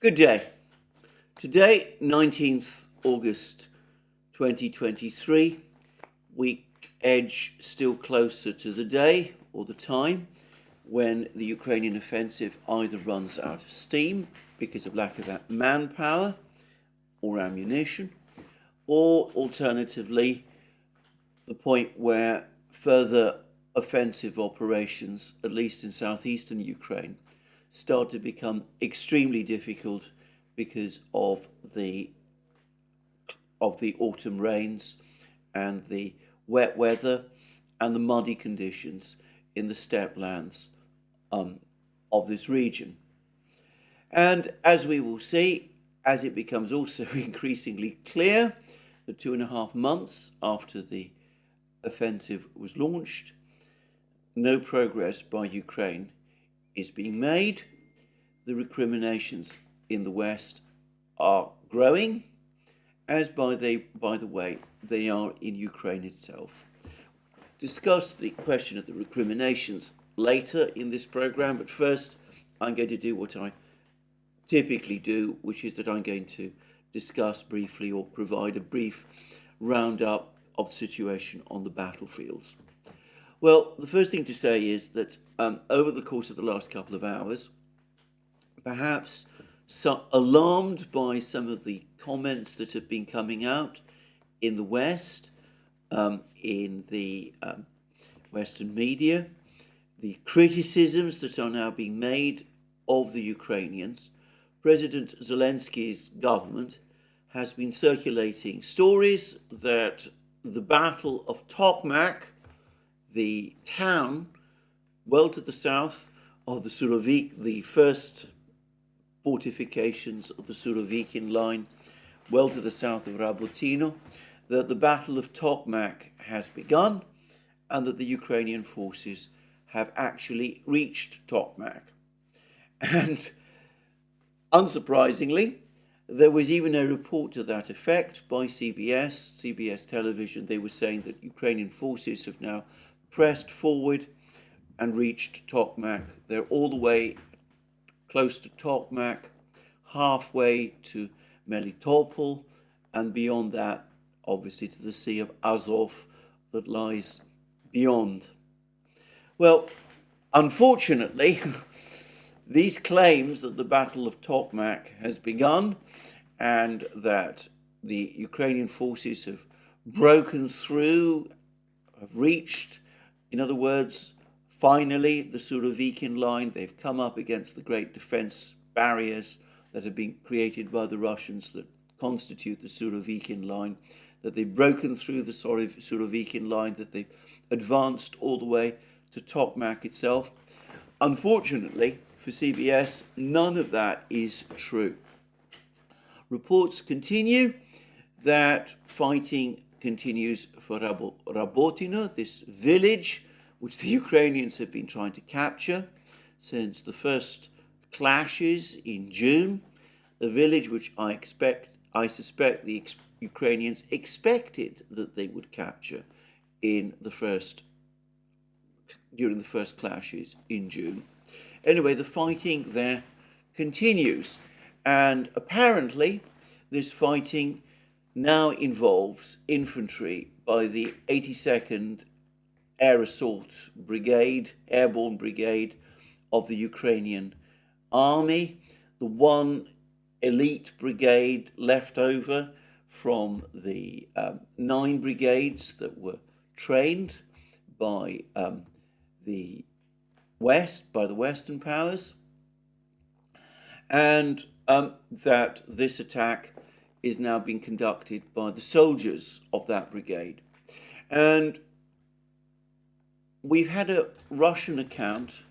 Good day. Today, 19th August 2023, we edge still closer to the day or the time when the Ukrainian offensive either runs out of steam because of lack of manpower or ammunition, or alternatively, the point where further offensive operations, at least in southeastern Ukraine, start to become extremely difficult because of the autumn rains and the wet weather and the muddy conditions in the steppe lands of this region. And as we will see, as it becomes also increasingly clear that 2.5 months after the offensive was launched, no progress by Ukraine is being made. The recriminations in the West are growing, as by the way, they are in Ukraine itself. Discuss the question of the recriminations later in this program, but first I'm going to do what I typically do, which is that I'm going to discuss briefly or provide a brief roundup of the situation on the battlefields. Well, the first thing to say is that over the course of the last couple of hours, perhaps alarmed by some of the comments that have been coming out in the West, in the Western media, the criticisms that are now being made of the Ukrainians, President Zelensky's government has been circulating stories that the Battle of Tokmak, the town well to the south of the Surovik, the first fortifications of the Surovikin line, well to the south of Rabotino, that the Battle of Tokmak has begun and that the Ukrainian forces have actually reached Tokmak. And unsurprisingly, there was even a report to that effect by CBS television. They were saying that Ukrainian forces have now pressed forward and reached Tokmak. They're all the way close to Tokmak, halfway to Melitopol, and beyond that, obviously, to the Sea of Azov that lies beyond. Well, unfortunately, these claims that the Battle of Tokmak has begun and that the Ukrainian forces have broken through, have reached, in other words, finally the Surovikin line, they've come up against the great defense barriers that have been created by the Russians that constitute the Surovikin line, that they've broken through the Surovikin line, that they've advanced all the way to Tokmak itself. Unfortunately, for CBS, none of that is true. Reports continue that fighting continues for Rabotino, this village which the Ukrainians have been trying to capture since the first clashes in June, a village which I suspect the Ukrainians expected that they would capture during the first clashes in June. Anyway, the fighting there continues, and apparently this fighting now involves infantry by the 82nd Air Assault Brigade, Airborne Brigade of the Ukrainian Army, the one elite brigade left over from the 9 brigades that were trained by the West, by the Western powers, and that this attack is now being conducted by the soldiers of that brigade. And we've had a Russian account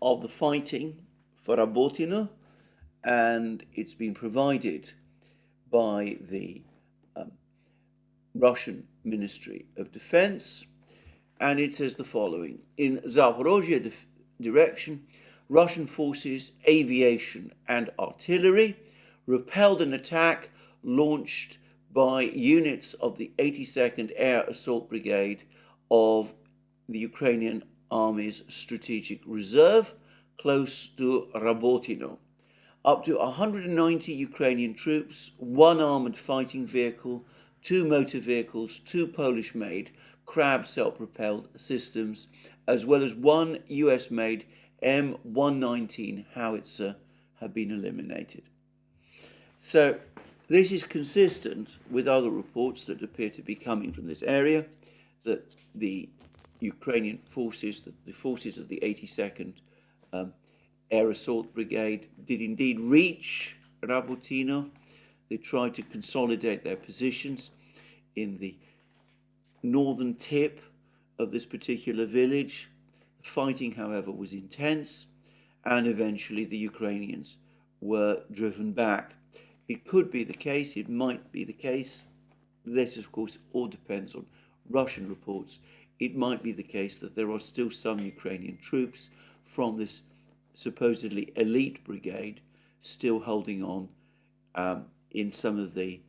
of the fighting for Rabotino, and it's been provided by the Russian Ministry of Defense, and it says the following: in Zaporozhye direction, Russian forces, aviation and artillery repelled an attack launched by units of the 82nd Air Assault Brigade of the Ukrainian Army's Strategic Reserve close to Rabotino. Up to 190 Ukrainian troops, 1 armoured fighting vehicle, 2 motor vehicles, 2 Polish-made Crab self-propelled systems, as well as 1 US-made M119 howitzer have been eliminated. So this is consistent with other reports that appear to be coming from this area, that the Ukrainian forces, the forces of the 82nd Air Assault Brigade did indeed reach Rabotino. They tried to consolidate their positions in the northern tip of this particular village. The fighting, however, was intense, and eventually the Ukrainians were driven back. It could be the case, it might be the case. This, of course, all depends on Russian reports. It might be the case that there are still some Ukrainian troops from this supposedly elite brigade still holding on in some of the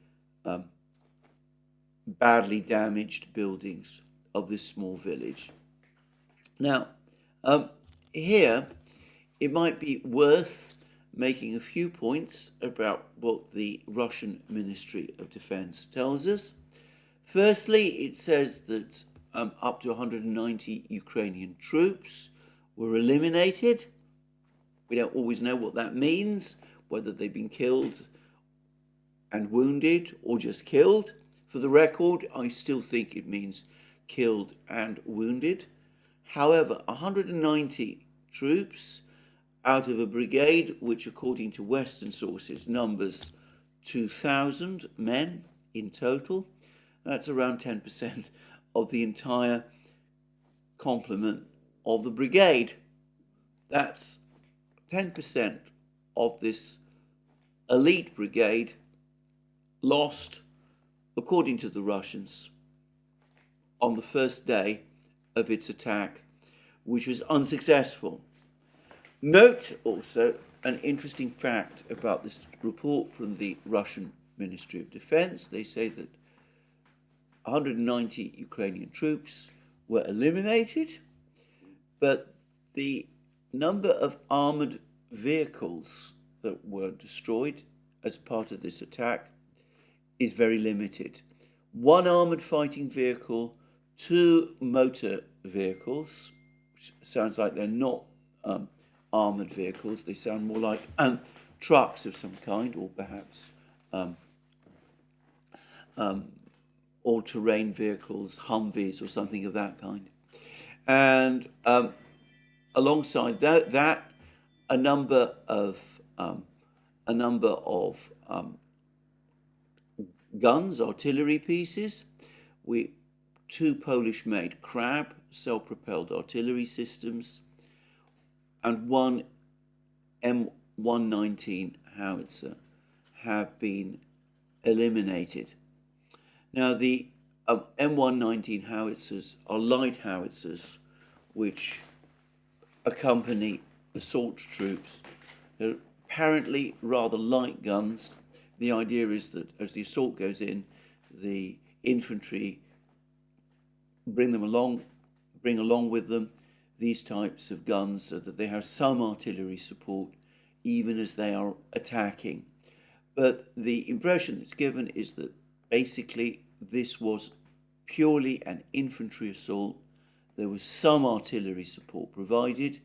badly damaged buildings of this small village. Now, here it might be worth making a few points about what the Russian Ministry of Defense tells us. Firstly, it says that up to 190 Ukrainian troops were eliminated. We don't always know what that means, whether they've been killed and wounded or just killed. For the record, I still think it means killed and wounded. However, 190 troops out of a brigade which, according to Western sources, numbers 2,000 men in total. That's around 10% of the entire complement of the brigade. That's 10% of this elite brigade lost, according to the Russians, on the first day of its attack, which was unsuccessful. Note also an interesting fact about this report from the Russian Ministry of Defense. They say that 190 Ukrainian troops were eliminated, but the number of armoured vehicles that were destroyed as part of this attack is very limited. 1 armoured fighting vehicle, 2 motor vehicles, which sounds like they're not armoured vehicles. They sound more like trucks of some kind, or perhaps all-terrain vehicles, Humvees or something of that kind. And alongside that, a number of guns, artillery pieces. 2 Polish-made Crab self-propelled artillery systems, and 1 M119 howitzer have been eliminated. Now, the M119 howitzers are light howitzers which accompany assault troops. They're apparently rather light guns. The idea is that as the assault goes in, the infantry bring along with them these types of guns so that they have some artillery support even as they are attacking. But the impression that's given is that basically this was purely an infantry assault. There was some artillery support provided.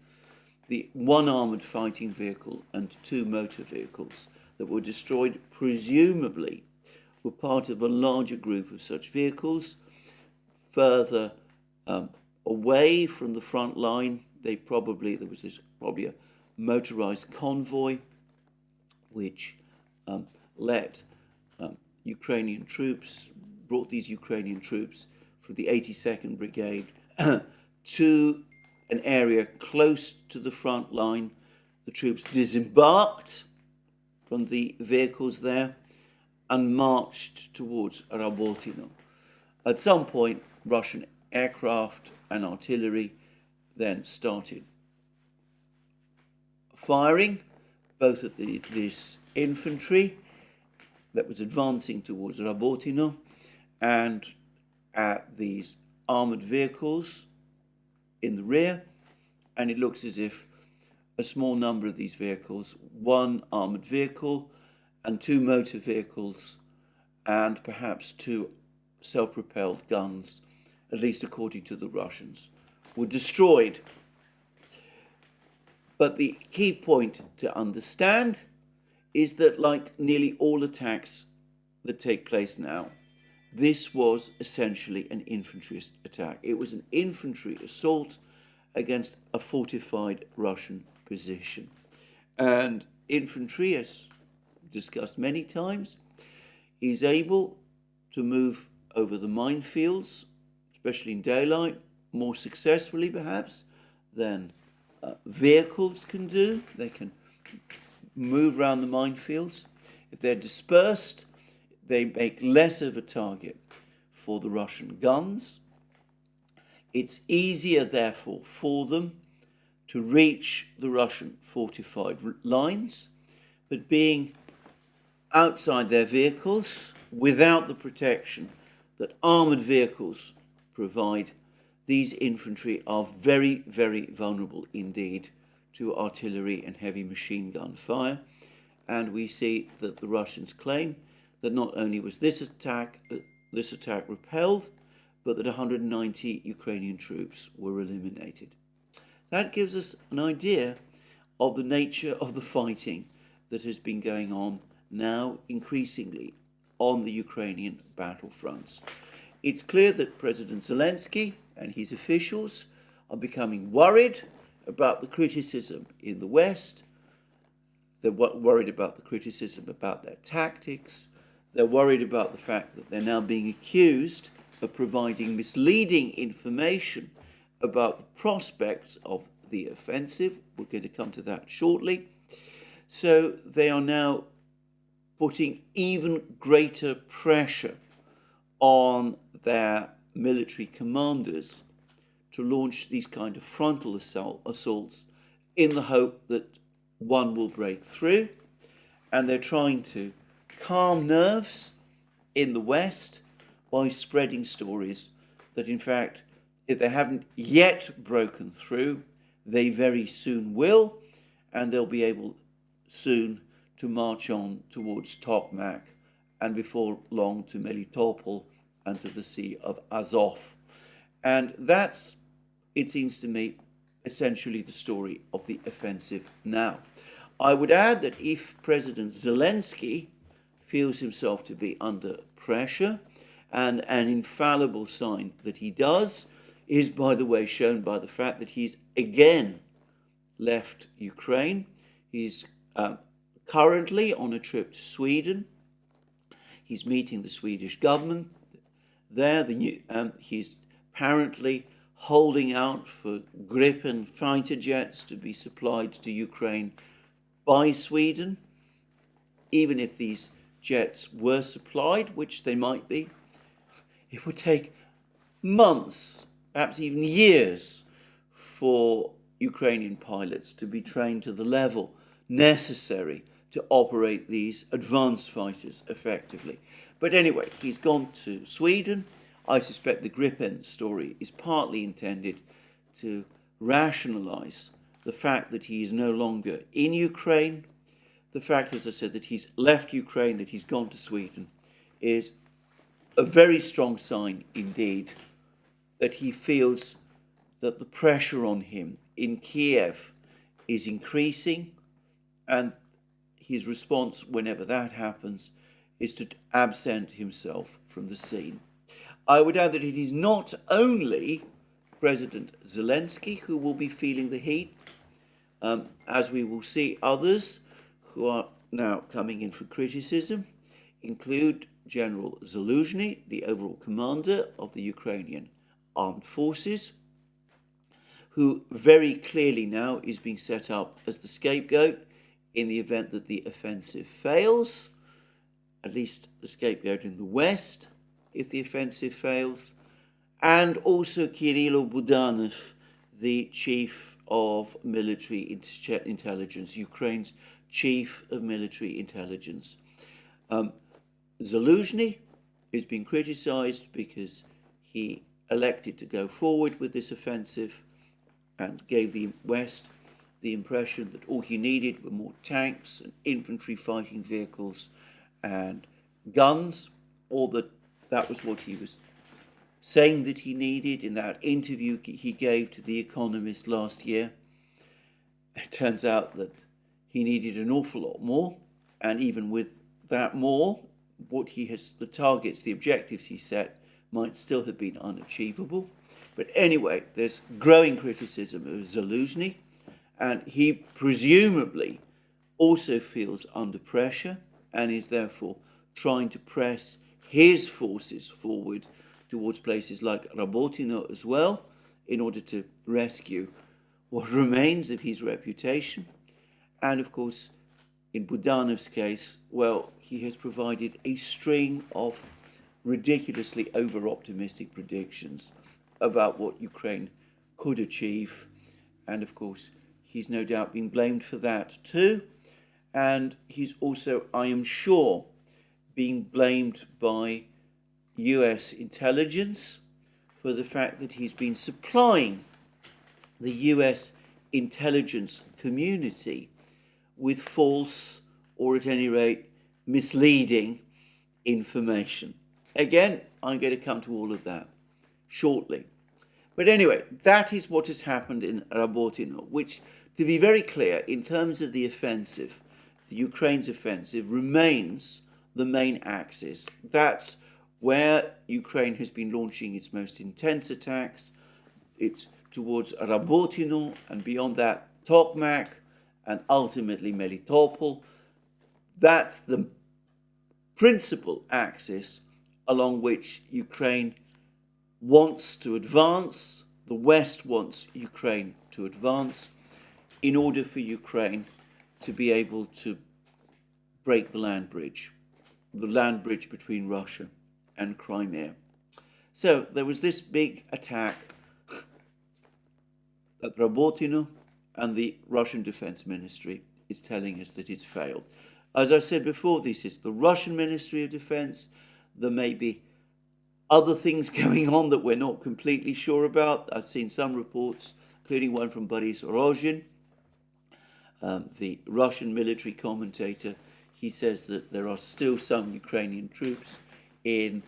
The 1 armoured fighting vehicle and 2 motor vehicles that were destroyed presumably were part of a larger group of such vehicles further away from the front line. There was probably a motorized convoy which brought these Ukrainian troops from the 82nd Brigade to an area close to the front line. The troops disembarked from the vehicles there and marched towards Rabotino. At some point, Russian aircraft and artillery then started firing, both at this infantry that was advancing towards Rabotino and at these armoured vehicles in the rear, and it looks as if a small number of these vehicles, one armoured vehicle and two motor vehicles, and perhaps two self-propelled guns, at least according to the Russians, were destroyed. But the key point to understand is that, like nearly all attacks that take place now, this was essentially an infantry attack. It was an infantry assault against a fortified Russian position. And infantry, as discussed many times, is able to move over the minefields, especially in daylight, more successfully perhaps than vehicles can do. They can move around the minefields. If they're dispersed, they make less of a target for the Russian guns. It's easier, therefore, for them to reach the Russian fortified lines, but being outside their vehicles, without the protection that armoured vehicles provide, these infantry are very, very vulnerable indeed to artillery and heavy machine gun fire. And we see that the Russians claim that not only was this attack repelled, but that 190 Ukrainian troops were eliminated. That gives us an idea of the nature of the fighting that has been going on now increasingly on the Ukrainian battlefronts. It's clear that President Zelensky and his officials are becoming worried about the criticism in the West. They're worried about the criticism about their tactics. They're worried about the fact that they're now being accused of providing misleading information about the prospects of the offensive. We're going to come to that shortly. So they are now putting even greater pressure on their military commanders to launch these kind of frontal assaults in the hope that one will break through. And they're trying to calm nerves in the West by spreading stories that, in fact, if they haven't yet broken through, they very soon will, and they'll be able soon to march on towards Tokmak and before long to Melitopol and to the Sea of Azov. And that's, it seems to me, essentially the story of the offensive now. I would add that if President Zelensky feels himself to be under pressure, and an infallible sign that he does is, by the way, shown by the fact that he's again left Ukraine. He's currently on a trip to Sweden. He's meeting the Swedish government there. He's apparently holding out for Gripen fighter jets to be supplied to Ukraine by Sweden. Even if these jets were supplied, which they might be, it would take months, perhaps even years, for Ukrainian pilots to be trained to the level necessary to operate these advanced fighters effectively. But anyway, he's gone to Sweden. I suspect the Gripen story is partly intended to rationalize the fact that he is no longer in Ukraine. The fact, as I said, that he's left Ukraine, that he's gone to Sweden, is a very strong sign indeed that he feels that the pressure on him in Kiev is increasing, and his response whenever that happens is to absent himself from the scene. I would add that it is not only President Zelensky who will be feeling the heat, as we will see. Others who are now coming in for criticism include General Zaluzhny, the overall commander of the Ukrainian armed forces, who very clearly now is being set up as the scapegoat in the event that the offensive fails, at least the scapegoat in the West if the offensive fails, and also Kirill Budanov, the chief of military intelligence, Ukraine's chief of military intelligence. Zaluzhny is being criticized because he elected to go forward with this offensive and gave the West the impression that all he needed were more tanks and infantry fighting vehicles and guns, or that was what he was saying that he needed in that interview he gave to The Economist last year. It turns out that he needed an awful lot more, and even with that more, the targets, the objectives he set might still have been unachievable. But anyway, there's growing criticism of Zaluzhny, and he presumably also feels under pressure and is therefore trying to press his forces forward towards places like Rabotino as well, in order to rescue what remains of his reputation. And of course, in Budanov's case, well, he has provided a string of ridiculously over-optimistic predictions about what Ukraine could achieve. And of course, he's no doubt been blamed for that too. And he's also, I am sure, being blamed by US intelligence for the fact that he's been supplying the US intelligence community with false, or at any rate, misleading information. Again, I'm going to come to all of that shortly. But anyway, that is what has happened in Rabotino, which, to be very clear, in terms of the offensive, the Ukraine's offensive remains the main axis. That's where Ukraine has been launching its most intense attacks. It's towards Rabotino, and beyond that, Tokmak, and ultimately Melitopol. That's the principal axis along which Ukraine wants to advance, the West wants Ukraine to advance, in order for Ukraine to be able to break the land bridge between Russia and Crimea. So there was this big attack at Rabotino, and the Russian Defense Ministry is telling us that it's failed. As I said before, this is the Russian Ministry of Defense. There may be other things going on that we're not completely sure about. I've seen some reports, including one from Boris Rogin, the Russian military commentator. He says that there are still some Ukrainian troops in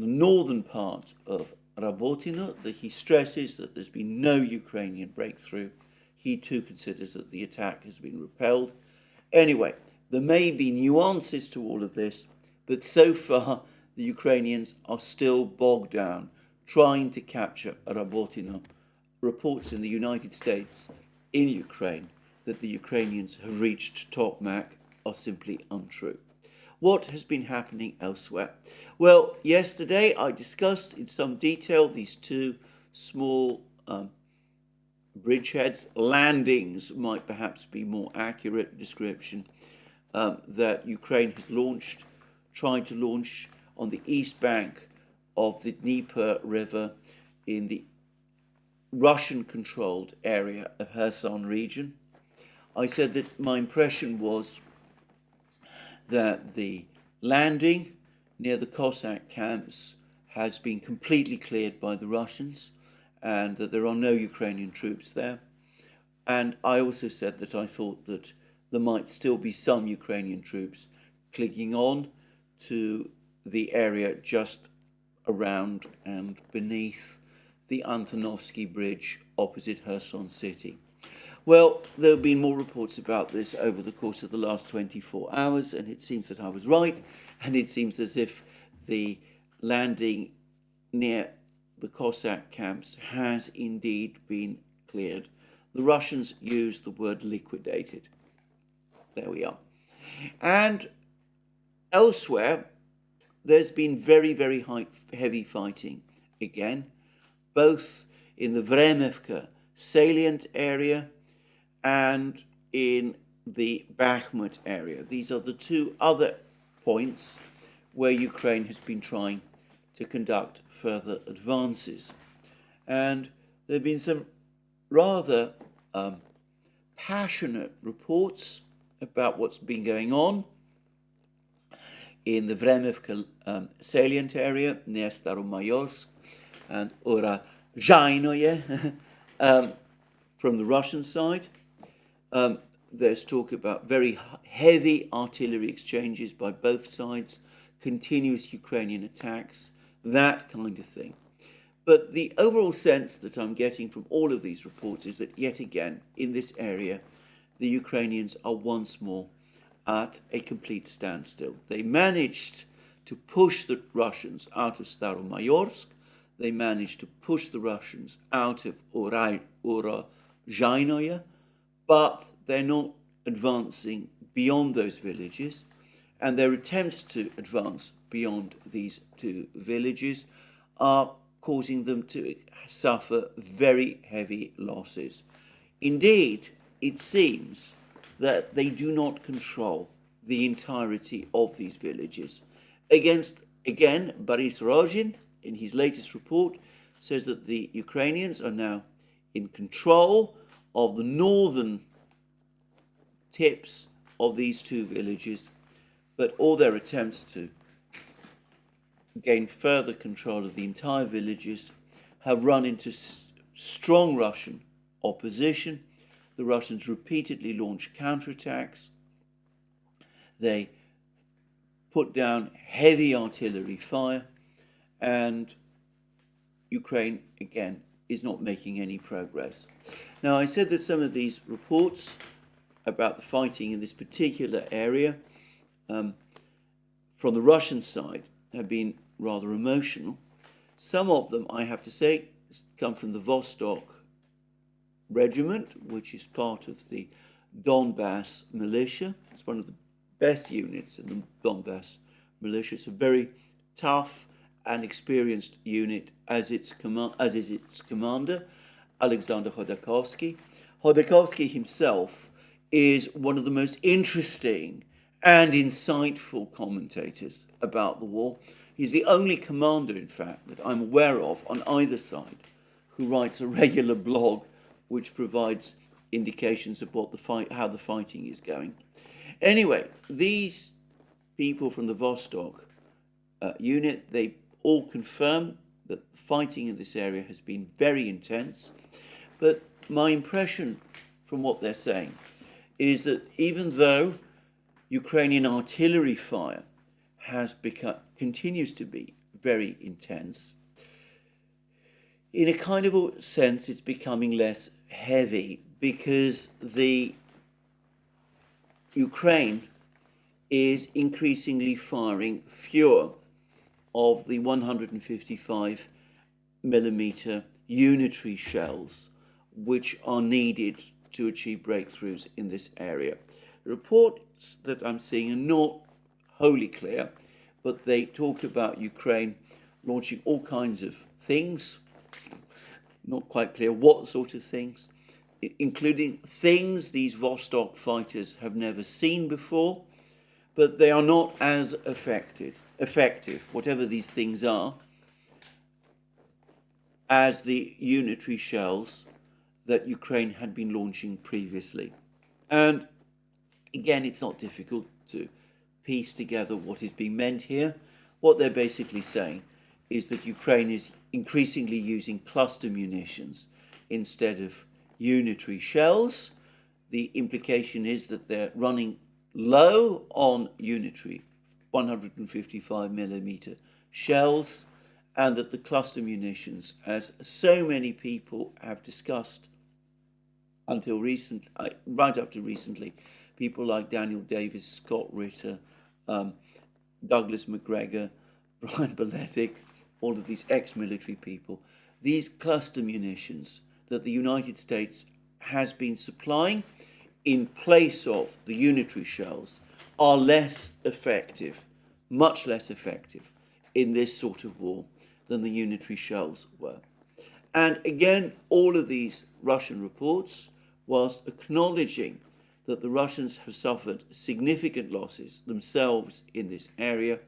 the northern part of Rabotino, that he stresses that there's been no Ukrainian breakthrough. He too considers that the attack has been repelled. Anyway, there may be nuances to all of this, but so far the Ukrainians are still bogged down trying to capture Rabotino. Reports in the United States, in Ukraine, that the Ukrainians have reached Tokmak are simply untrue. What has been happening elsewhere? Well, yesterday I discussed in some detail these two small bridgeheads, landings might perhaps be more accurate description, that Ukraine has tried to launch on the east bank of the Dnieper River in the Russian-controlled area of Kherson region. I said that my impression was that the landing near the Cossack camps has been completely cleared by the Russians, and that there are no Ukrainian troops there. And I also said that I thought that there might still be some Ukrainian troops clinging on to the area just around and beneath the Antonovsky Bridge opposite Kherson city. Well, there have been more reports about this over the course of the last 24 hours, and it seems that I was right, and it seems as if the landing near the Cossack camps has indeed been cleared. The Russians used the word liquidated. There we are. And elsewhere, there's been very, very heavy fighting again, both in the Vremevka salient area and in the Bakhmut area. These are the two other points where Ukraine has been trying to conduct further advances. And there have been some rather passionate reports about what's been going on in the Vremevka salient area near Staromayorsk and Urozhainoye from the Russian side. There's talk about very heavy artillery exchanges by both sides, continuous Ukrainian attacks, that kind of thing. But the overall sense that I'm getting from all of these reports is that, yet again, in this area, the Ukrainians are once more at a complete standstill. They managed to push the Russians out of Staromayorsk. They managed to push the Russians out of Urozhainoye, but they're not advancing beyond those villages, and their attempts to advance beyond these two villages are causing them to suffer very heavy losses. Indeed, it seems that they do not control the entirety of these villages. Again, Boris Rogin, in his latest report, says that the Ukrainians are now in control of the northern tips of these two villages, but all their attempts to gain further control of the entire villages have run into strong Russian opposition. The Russians repeatedly launch counterattacks. They put down heavy artillery fire, and Ukraine, again, is not making any progress. Now, I said that some of these reports about the fighting in this particular area from the Russian side have been rather emotional. Some of them, I have to say, come from the Vostok regiment, which is part of the Donbass militia. It's one of the best units in the Donbass militia. It's a very tough and experienced unit, as is its commander, Alexander Khodakovsky. Khodakovsky himself is one of the most interesting and insightful commentators about the war. He's the only commander, in fact, that I'm aware of on either side who writes a regular blog which provides indications of what how the fighting is going. Anyway, these people from the Vostok unit, they all confirm that the fighting in this area has been very intense. But my impression from what they're saying is that even though Ukrainian artillery fire continues to be very intense, in a kind of a sense it's becoming less heavy, because the Ukraine is increasingly firing fewer of the 155 millimeter unitary shells which are needed to achieve breakthroughs in this area. The reports that I'm seeing are not wholly clear, but they talk about Ukraine launching all kinds of things, not quite clear what sort of things, including things these Vostok fighters have never seen before, but they are not as effective, whatever these things are, as the unitary shells that Ukraine had been launching previously. And again, it's not difficult to piece together what is being meant here. What they're basically saying is that Ukraine is increasingly using cluster munitions instead of unitary shells. The implication is that they're running low on unitary 155 millimeter shells, and that the cluster munitions, as so many people have discussed until right up to recently, people like Daniel Davis, Scott Ritter, Douglas McGregor, Brian Beletic, all of these ex-military people, these cluster munitions that the United States has been supplying in place of the unitary shells are less effective, much less effective in this sort of war than the unitary shells were. And again, all of these Russian reports, whilst acknowledging that the Russians have suffered significant losses themselves in this area,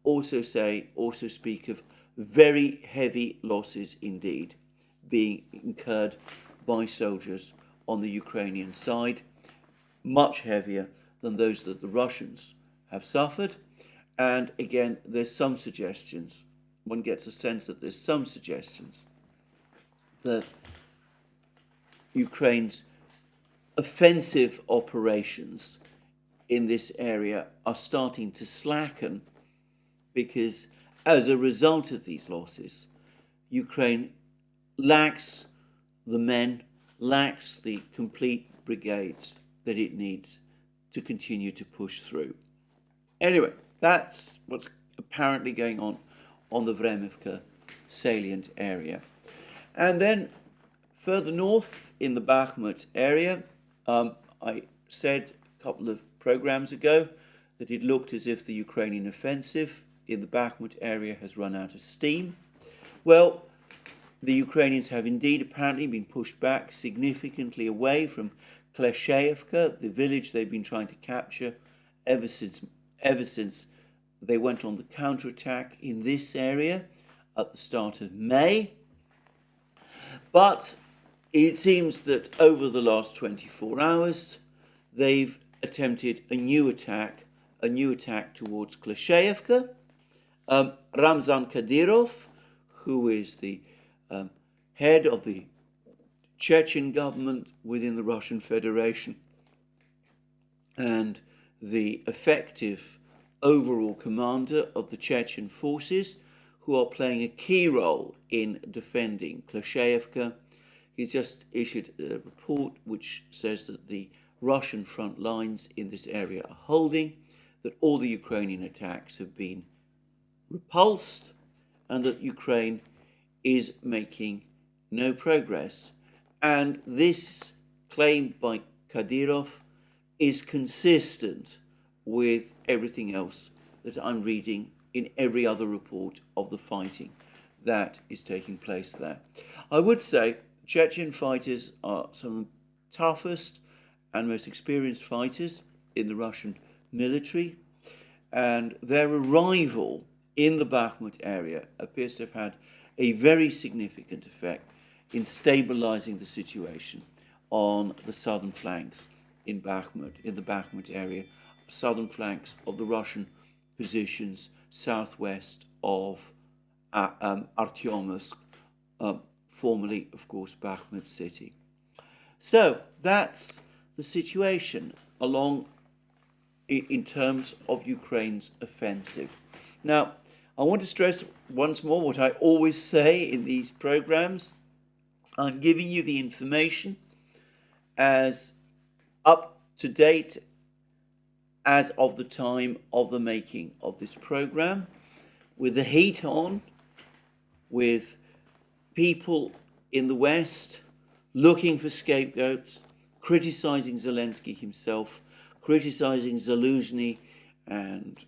also speak of very heavy losses indeed being incurred by soldiers on the Ukrainian side, much heavier than those that the Russians have suffered. And again, there's some suggestions, one gets a sense that there's some suggestions that Ukraine's offensive operations in this area are starting to slacken because as a result of these losses, Ukraine lacks the men, lacks the complete brigades that it needs to continue to push through. Anyway, that's what's apparently going on the Vremivka salient area. And then further north in the Bakhmut area, I said a couple of programs ago that it looked as if the Ukrainian offensive in the Bakhmut area has run out of steam. Well, the Ukrainians have indeed apparently been pushed back significantly away from Klesheyevka, the village they've been trying to capture ever since they went on the counterattack in this area at the start of May. But it seems that over the last 24 hours, they've attempted a new attack towards Klesheyevka. Ramzan Kadyrov, who is the head of the Chechen government within the Russian Federation and the effective overall commander of the Chechen forces, who are playing a key role in defending Klesheyevka. He's just issued a report which says that the Russian front lines in this area are holding, that all the Ukrainian attacks have been repulsed, and that Ukraine is making no progress. And this claim by Kadyrov is consistent with everything else that I'm reading in every other report of the fighting that is taking place there. I would say Chechen fighters are some of the toughest and most experienced fighters in the Russian military, and their arrival in the Bakhmut area appears to have had a very significant effect in stabilizing the situation on the southern flanks in the Bakhmut area, southern flanks of the Russian positions southwest of Artyomovsk, formerly, of course, Bakhmut city. So that's the situation in terms of Ukraine's offensive. Now, I want to stress once more what I always say in these programs. I'm giving you the information as up to date as of the time of the making of this program, with the heat on, with people in the West looking for scapegoats, criticizing Zelensky himself, criticizing Zaluzhny and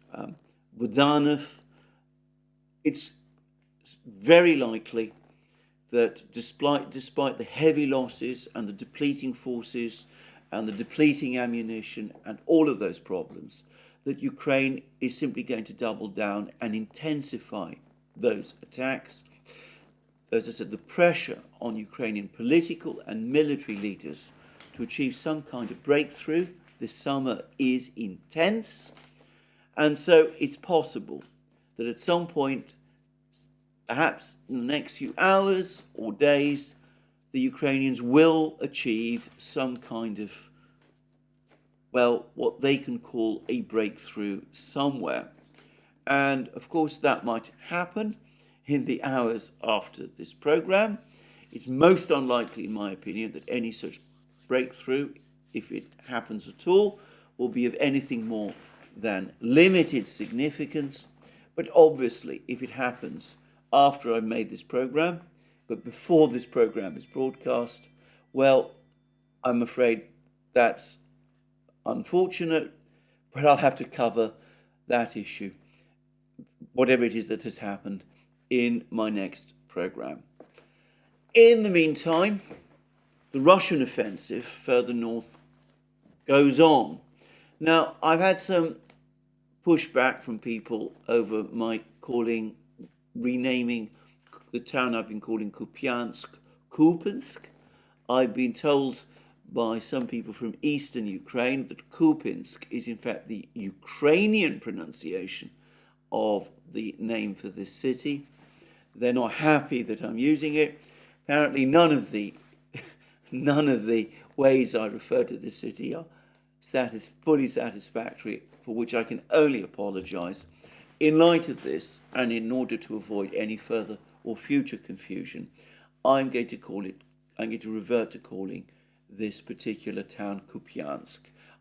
Budanov. It's very likely that despite the heavy losses and the depleting forces and the depleting ammunition and all of those problems, that Ukraine is simply going to double down and intensify those attacks. As I said, the pressure on Ukrainian political and military leaders to achieve some kind of breakthrough this summer is intense. And so it's possible that at some point, perhaps in the next few hours or days, the Ukrainians will achieve some kind of, well, what they can call a breakthrough somewhere. And of course, that might happen in the hours after this program. It's most unlikely, in my opinion, that any such breakthrough, if it happens at all, will be of anything more than limited significance. But obviously, if it happens after I've made this program, but before this program is broadcast, well, I'm afraid that's unfortunate, but I'll have to cover that issue, whatever it is that has happened, in my next program. In the meantime, the Russian offensive further north goes on. Now, I've had some pushback from people over my renaming the town I've been calling Kupiansk. I've been told by some people from eastern Ukraine that Kupiansk is in fact the Ukrainian pronunciation of the name for this city. They're not happy that I'm using it. Apparently none of the ways I refer to this city are fully satisfactory, for which I can only apologise. In light of this, and in order to avoid any further or future confusion, I'm going to revert to calling this particular town Kupiansk.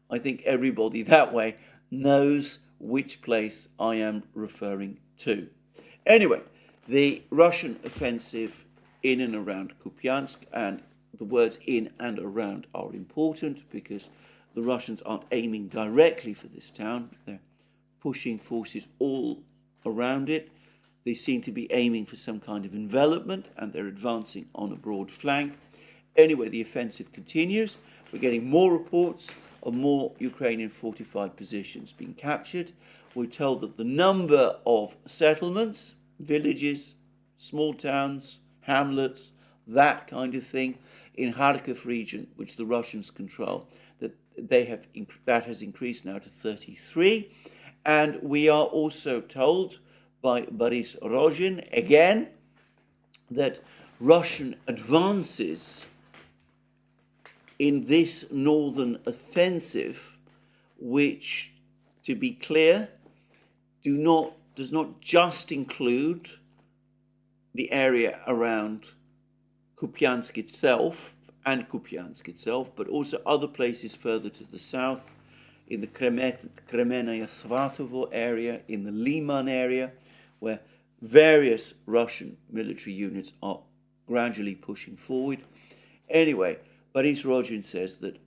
I think everybody that way knows which place I am referring to. Anyway, the Russian offensive in and around Kupiansk, and the words in and around are important because the Russians aren't aiming directly for this town. They're pushing forces all around it. They seem to be aiming for some kind of envelopment, and they're advancing on a broad flank. Anyway, the offensive continues. We're getting more reports of more Ukrainian fortified positions being captured. We're told that the number of settlements, villages, small towns, hamlets, that kind of thing, in Kharkiv region, which the Russians control, that has increased now to 33. And we are also told by Boris Rogin again that Russian advances in this northern offensive, which, to be clear, does not just include the area around Kupiansk itself, but also other places further to the south, in the Kremenaya Svatovo area, in the Liman area, where various Russian military units are gradually pushing forward. Anyway, Boris Rogin says that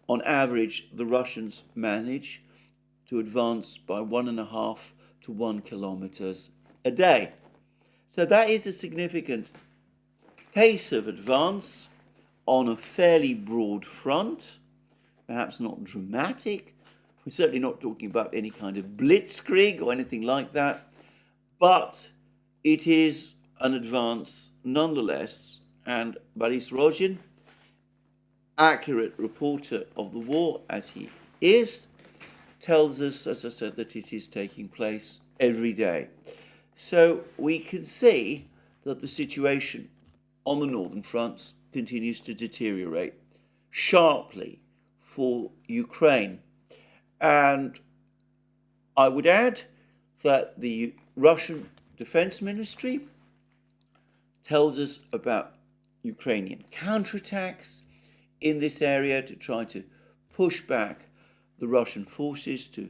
on average the Russians manage to advance by 1.5 to 1 kilometers a day. So that is a significant pace of advance on a fairly broad front, perhaps not dramatic. We're certainly not talking about any kind of blitzkrieg or anything like that, but it is an advance nonetheless. And Boris Rogin, accurate reporter of the war as he is, tells us, as I said, that it is taking place every day. So we can see that the situation on the northern fronts continues to deteriorate sharply for Ukraine. And I would add that the Russian Defense Ministry tells us about Ukrainian counterattacks in this area to try to push back the Russian forces, to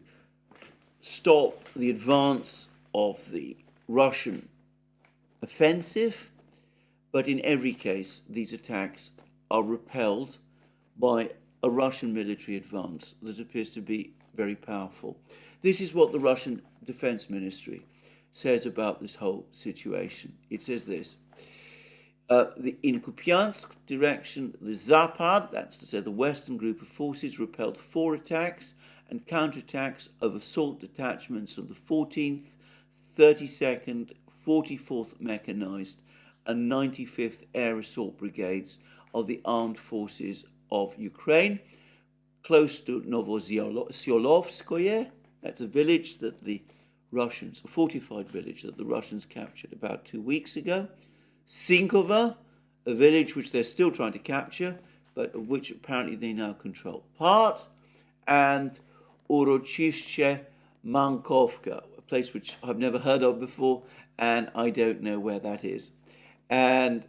stop the advance of the Russian offensive. But in every case, these attacks are repelled by a Russian military advance that appears to be very powerful. This is what the Russian Defense Ministry says about this whole situation. It says this: in Kupiansk direction, the Zapad, that's to say the Western group of forces, repelled 4 attacks and counterattacks of assault detachments of the 14th, 32nd, 44th Mechanized and 95th Air Assault Brigades of the Armed Forces of Ukraine, close to Novosyolovskoye. That's a village that the Russians, a fortified village that the Russians captured about 2 weeks ago. Sinkova, a village which they're still trying to capture, but of which apparently they now control part. And Urochishche Mankovka, a place which I've never heard of before, and I don't know where that is. And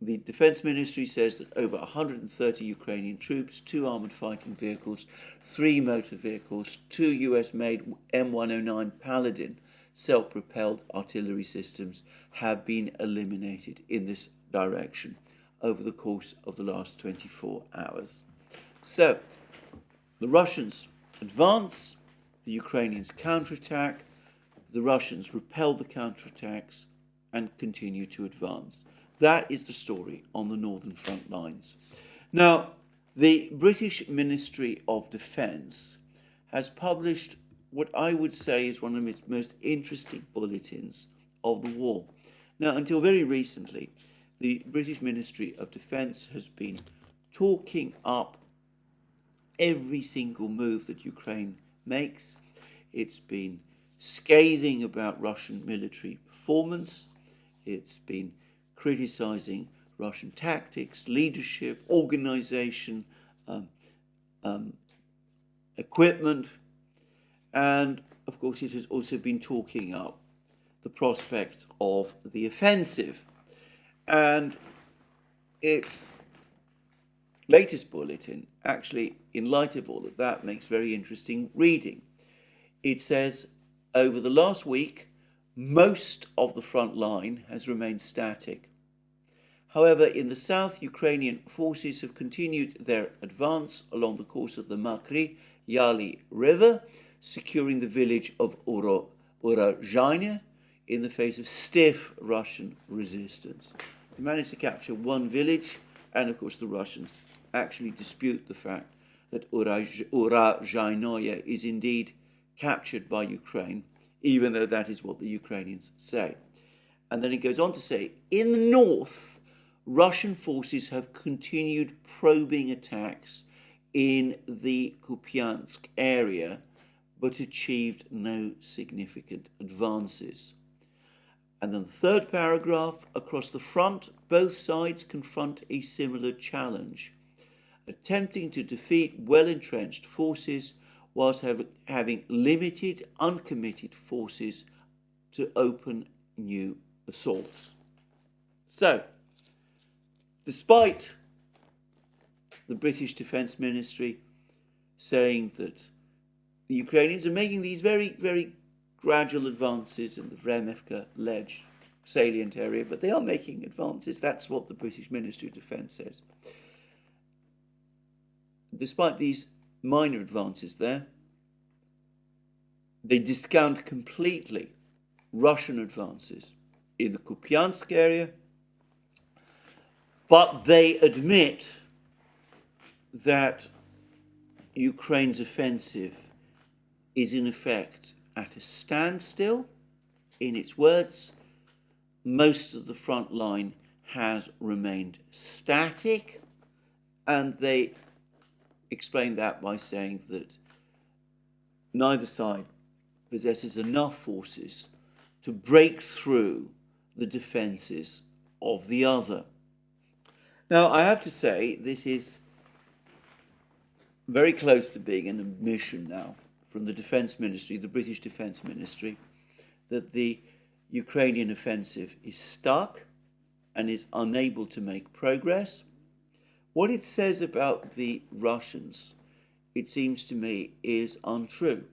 the Defense Ministry says that over 130 Ukrainian troops, 2 armoured fighting vehicles, 3 motor vehicles, 2 US-made M109 Paladin self-propelled artillery systems have been eliminated in this direction over the course of the last 24 hours. So, the Russians advance, the Ukrainians counterattack, the Russians repel the counterattacks and continue to advance. That is the story on the northern front lines. Now, the British Ministry of Defence has published what I would say is one of its most interesting bulletins of the war. Now, until very recently, the British Ministry of Defence has been talking up every single move that Ukraine makes. It's been scathing about Russian military performance. It's been criticising Russian tactics, leadership, organization, equipment, and of course it has also been talking up the prospects of the offensive. And its latest bulletin, actually, in light of all of that, makes very interesting reading. It says, over the last week, most of the front line has remained static. However, in the south, Ukrainian forces have continued their advance along the course of the Mercouris River, securing the village of Overhyped in the face of stiff Russian resistance. They managed to capture one village, and of course the Russians actually dispute the fact that Overhyped is indeed captured by Ukraine, even though that is what the Ukrainians say. And then it goes on to say, in the north, Russian forces have continued probing attacks in the Kupiansk area, but achieved no significant advances. And then the third paragraph, across the front, both sides confront a similar challenge, attempting to defeat well-entrenched forces whilst having limited, uncommitted forces to open new assaults. So, despite the British Defence Ministry saying that the Ukrainians are making these very, very gradual advances in the Vremivka-led salient area, but they are making advances. That's what the British Ministry of Defence says. Despite these minor advances there, they discount completely Russian advances in the Kupiansk area, but they admit that Ukraine's offensive is in effect at a standstill. In its words, most of the front line has remained static, and they explain that by saying that neither side possesses enough forces to break through the defences of the other. Now, I have to say, this is very close to being an admission now from the Defence Ministry, the British Defence Ministry, that the Ukrainian offensive is stuck and is unable to make progress. What it says about the Russians, it seems to me, is untrue,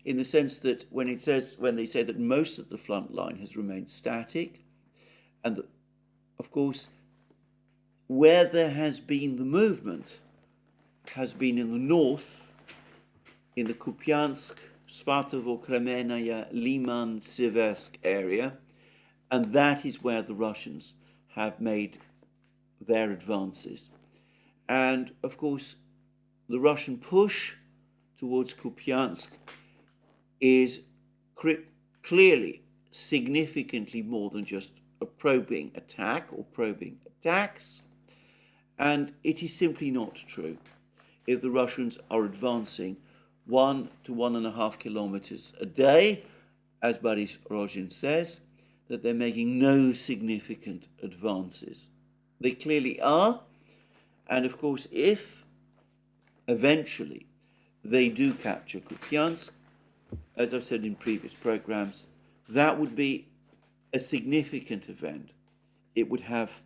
in the sense that when they say that most of the front line has remained static, and that, of course, where there has been the movement has been in the north, in the Kupiansk, Svatovo-Kremenaya, Liman-Siversk area, and that is where the Russians have made their advances. And, of course, the Russian push towards Kupiansk is clearly significantly more than just a probing attack or probing attacks, and it is simply not true if the Russians are advancing 1 to 1.5 kilometers a day, as Boris Rogin says, that they're making no significant advances. They clearly are, and of course, if eventually they do capture Kupiansk, as I've said in previous programs, that would be a significant event. It would have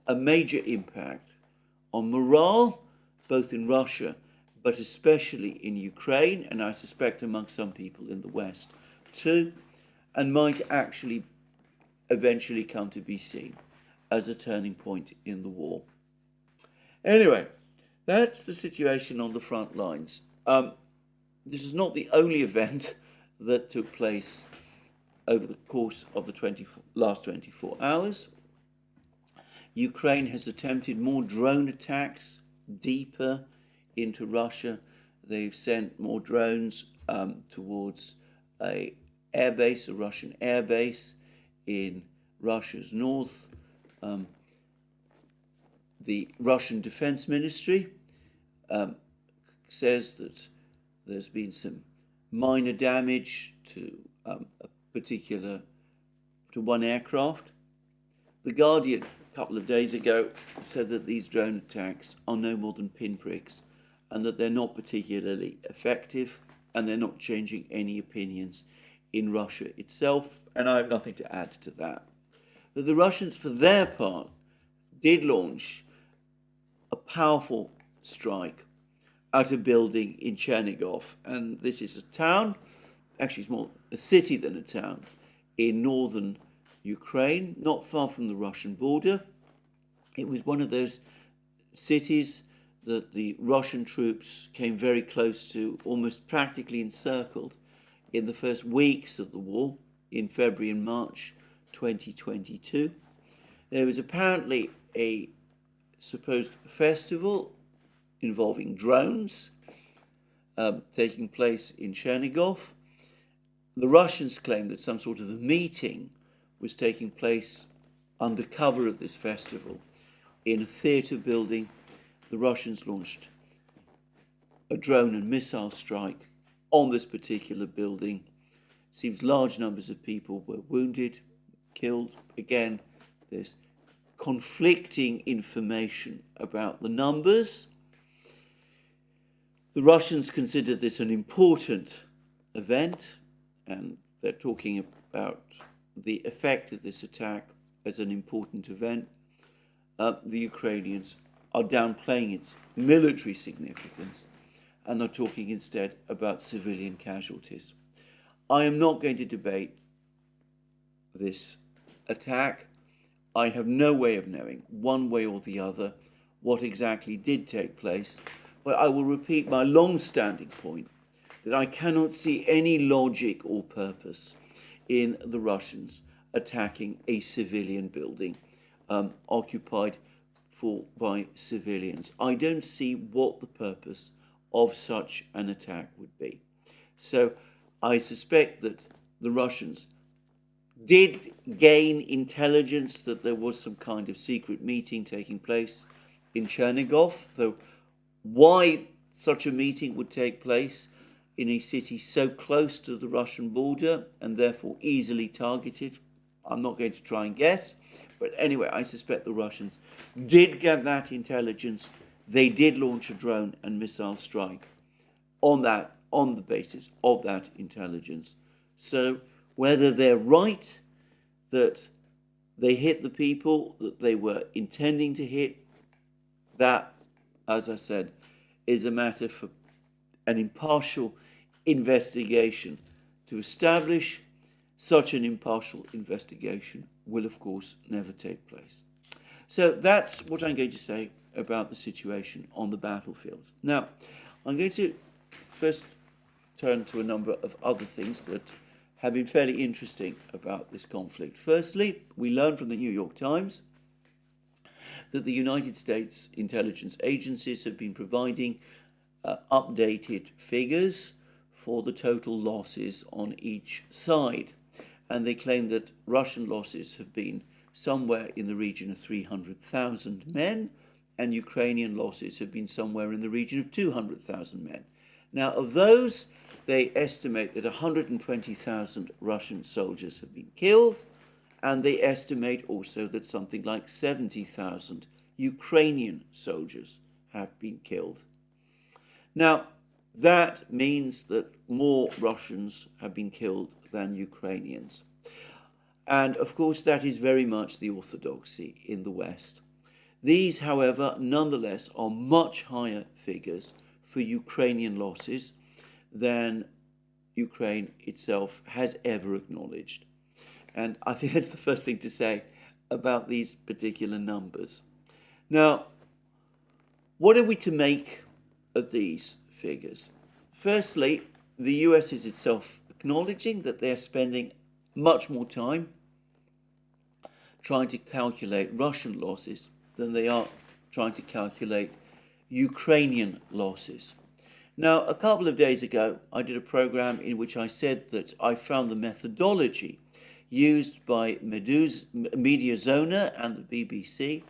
a major impact on morale, both in Russia, but especially in Ukraine, and I suspect among some people in the West too, and might actually eventually come to be seen as a turning point in the war. Anyway, that's the situation on the front lines. This is not the only event that took place over the course of the last 24 hours. Ukraine has attempted more drone attacks deeper into Russia. They've sent more drones towards a Russian airbase in Russia's north. The Russian Defense Ministry says that there's been some minor damage to one aircraft. The Guardian couple of days ago said that these drone attacks are no more than pinpricks and that they're not particularly effective and they're not changing any opinions in Russia itself, and I have nothing to add to that. But the Russians, for their part, did launch a powerful strike at a building in Chernigov, and this is a town, actually it's more a city than a town, in northern Ukraine, not far from the Russian border. It was one of those cities that the Russian troops came very close to, almost practically encircled, in the first weeks of the war, in February and March 2022. There was apparently a supposed festival involving drones taking place in Chernigov. The Russians claimed that some sort of a meeting was taking place under cover of this festival in a theatre building. The Russians launched a drone and missile strike on this particular building. It seems large numbers of people were wounded, killed. Again, there's conflicting information about the numbers. The Russians consider this an important event, and they're talking about the effect of this attack as an important event. The Ukrainians are downplaying its military significance and are talking instead about civilian casualties. I am not going to debate this attack. I have no way of knowing, one way or the other, what exactly did take place, but I will repeat my long-standing point that I cannot see any logic or purpose in the Russians attacking a civilian building occupied by civilians. I don't see what the purpose of such an attack would be. So I suspect that the Russians did gain intelligence that there was some kind of secret meeting taking place in Chernigov, though why such a meeting would take place in a city so close to the Russian border and therefore easily targeted, I'm not going to try and guess. But anyway, I suspect the Russians did get that intelligence. They did launch a drone and missile strike on the basis of that intelligence. So whether they're right that they hit the people that they were intending to hit, that, as I said, is a matter for an impartial investigation to establish. Such an impartial investigation will, of course, never take place. So that's what I'm going to say about the situation on the battlefield. Now, I'm going to first turn to a number of other things that have been fairly interesting about this conflict. Firstly, we learned from the New York Times that the United States intelligence agencies have been providing updated figures for the total losses on each side. And they claim that Russian losses have been somewhere in the region of 300,000 men, and Ukrainian losses have been somewhere in the region of 200,000 men. Now, of those, they estimate that 120,000 Russian soldiers have been killed, and they estimate also that something like 70,000 Ukrainian soldiers have been killed. Now, that means that more Russians have been killed than Ukrainians. And of course, that is very much the orthodoxy in the West. These, however, nonetheless are much higher figures for Ukrainian losses than Ukraine itself has ever acknowledged. And I think that's the first thing to say about these particular numbers. Now, what are we to make of these figures? Firstly, the US is itself acknowledging that they're spending much more time trying to calculate Russian losses than they are trying to calculate Ukrainian losses. Now, a couple of days ago, I did a program in which I said that I found the methodology used by Mediazona and the BBC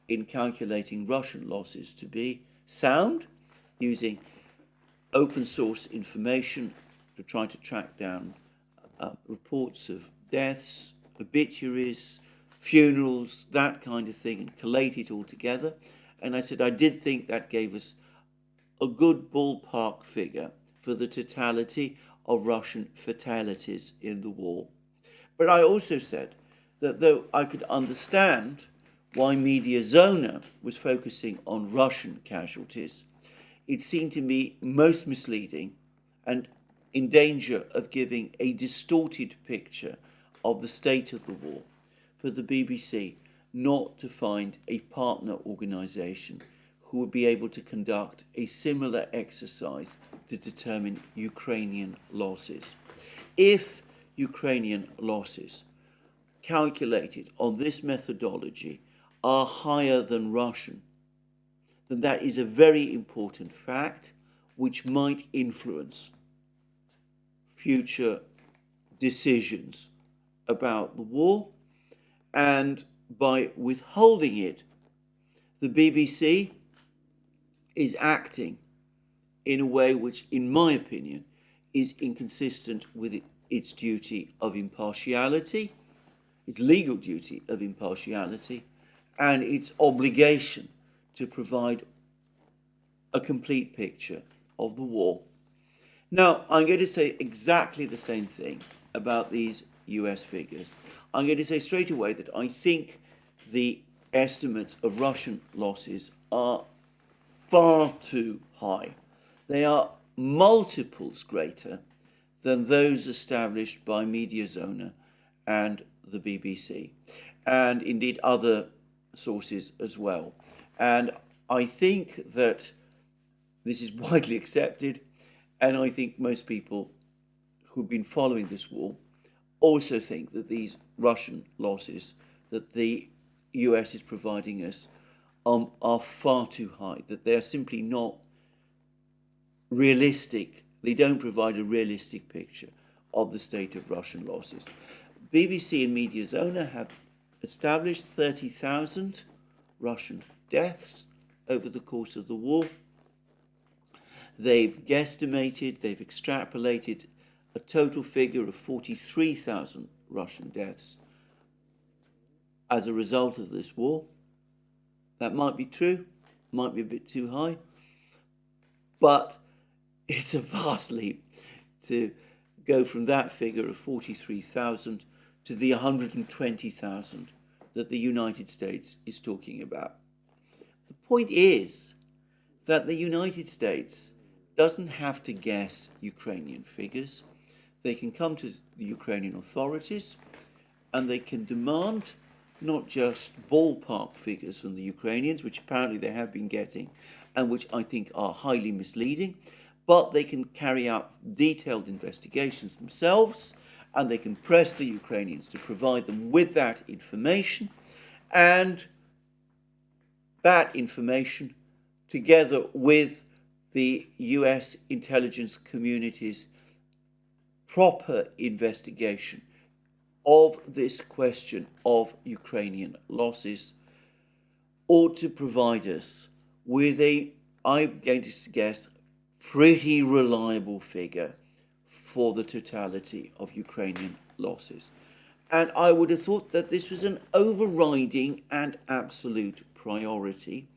in calculating Russian losses to be sound, using open source information to try to track down reports of deaths, obituaries, funerals, that kind of thing, and collate it all together. And I said I did think that gave us a good ballpark figure for the totality of Russian fatalities in the war. But I also said that though I could understand why Media Zona was focusing on Russian casualties, it seemed to me most misleading and in danger of giving a distorted picture of the state of the war for the BBC not to find a partner organisation who would be able to conduct a similar exercise to determine Ukrainian losses. If Ukrainian losses calculated on this methodology are higher than Russian, then that is a very important fact which might influence future decisions about the war, and by withholding it, the BBC is acting in a way which, in my opinion, is inconsistent with its duty of impartiality, its legal duty of impartiality, and its obligation to provide a complete picture of the war. Now, I'm going to say exactly the same thing about these US figures. I'm going to say straight away that I think the estimates of Russian losses are far too high. They are multiples greater than those established by Media Zona and the BBC, and indeed other sources as well. And I think that this is widely accepted, and I think most people who've been following this war also think that these Russian losses that the US is providing us are far too high, that they're simply not realistic. They don't provide a realistic picture of the state of Russian losses. BBC and Media Zona have established 30,000 Russian deaths over the course of the war. They've guesstimated, they've extrapolated a total figure of 43,000 Russian deaths as a result of this war. That might be true, might be a bit too high, but it's a vast leap to go from that figure of 43,000 to the 120,000 that the United States is talking about. The point is that the United States doesn't have to guess Ukrainian figures. They can come to the Ukrainian authorities and they can demand not just ballpark figures from the Ukrainians, which apparently they have been getting and which I think are highly misleading, but they can carry out detailed investigations themselves, and they can press the Ukrainians to provide them with that information, and that information, together with the US intelligence community's proper investigation of this question of Ukrainian losses, ought to provide us with a, I'm going to guess, pretty reliable figure for the totality of Ukrainian losses. And I would have thought that this was an overriding and absolute priority,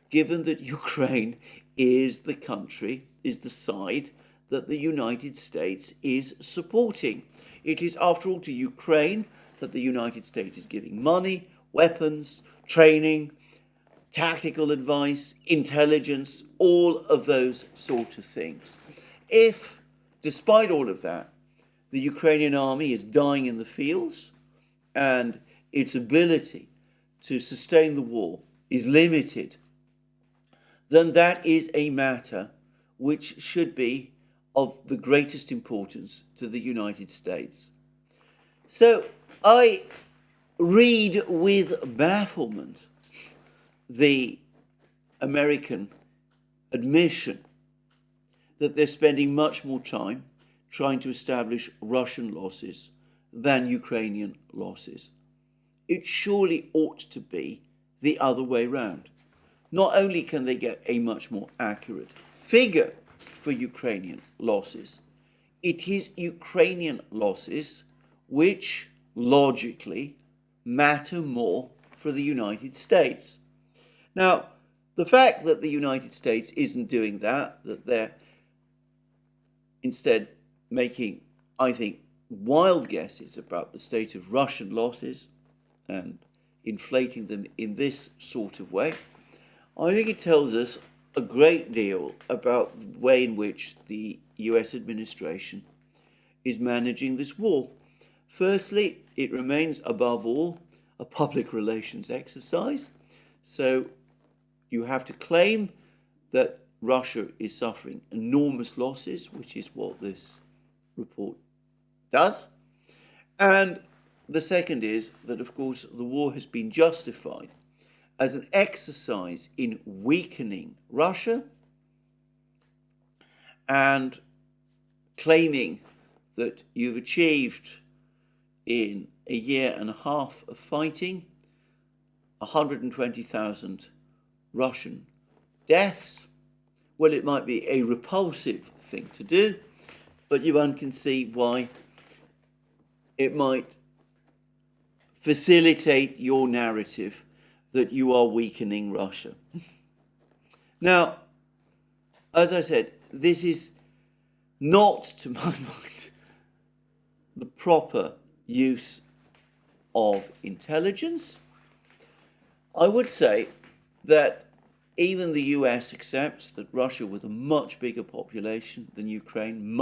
given that Ukraine is the country, is the side that the United States is supporting. It is, after all, to Ukraine that the United States is giving money, weapons, training, tactical advice, intelligence, all of those sort of things. If, despite all of that, the Ukrainian army is dying in the fields and its ability to sustain the war is limited, then that is a matter which should be of the greatest importance to the United States. So I read with bafflement the American admission that they're spending much more time trying to establish Russian losses than Ukrainian losses. It surely ought to be the other way round. Not only can they get a much more accurate figure for Ukrainian losses, it is Ukrainian losses which logically matter more for the United States. Now, the fact that the United States isn't doing that they're instead making, I think, wild guesses about the state of Russian losses and inflating them in this sort of way, I think it tells us a great deal about the way in which the US administration is managing this war. Firstly, it remains above all a public relations exercise. So you have to claim that Russia is suffering enormous losses, which is what this report does. And the second is that, of course, the war has been justified as an exercise in weakening Russia and claiming that you've achieved in a year and a half of fighting 120,000 Russian deaths. Well, it might be a repulsive thing to do, but one can see why it might facilitate your narrative that you are weakening Russia. Now, as I said, this is not, to my mind, the proper use of intelligence. I would say that even the US accepts that Russia, with a much bigger population than Ukraine,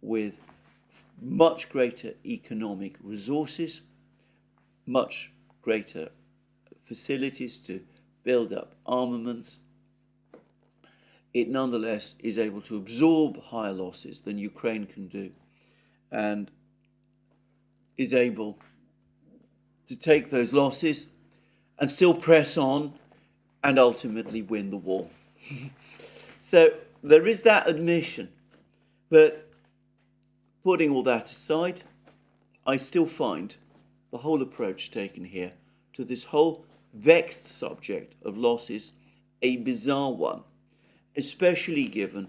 with much greater economic resources, much greater facilities to build up armaments, it nonetheless is able to absorb higher losses than Ukraine can do, and is able to take those losses and still press on and ultimately win the war. So there is that admission. But putting all that aside, I still find the whole approach taken here to this whole vexed subject of losses a bizarre one, especially given,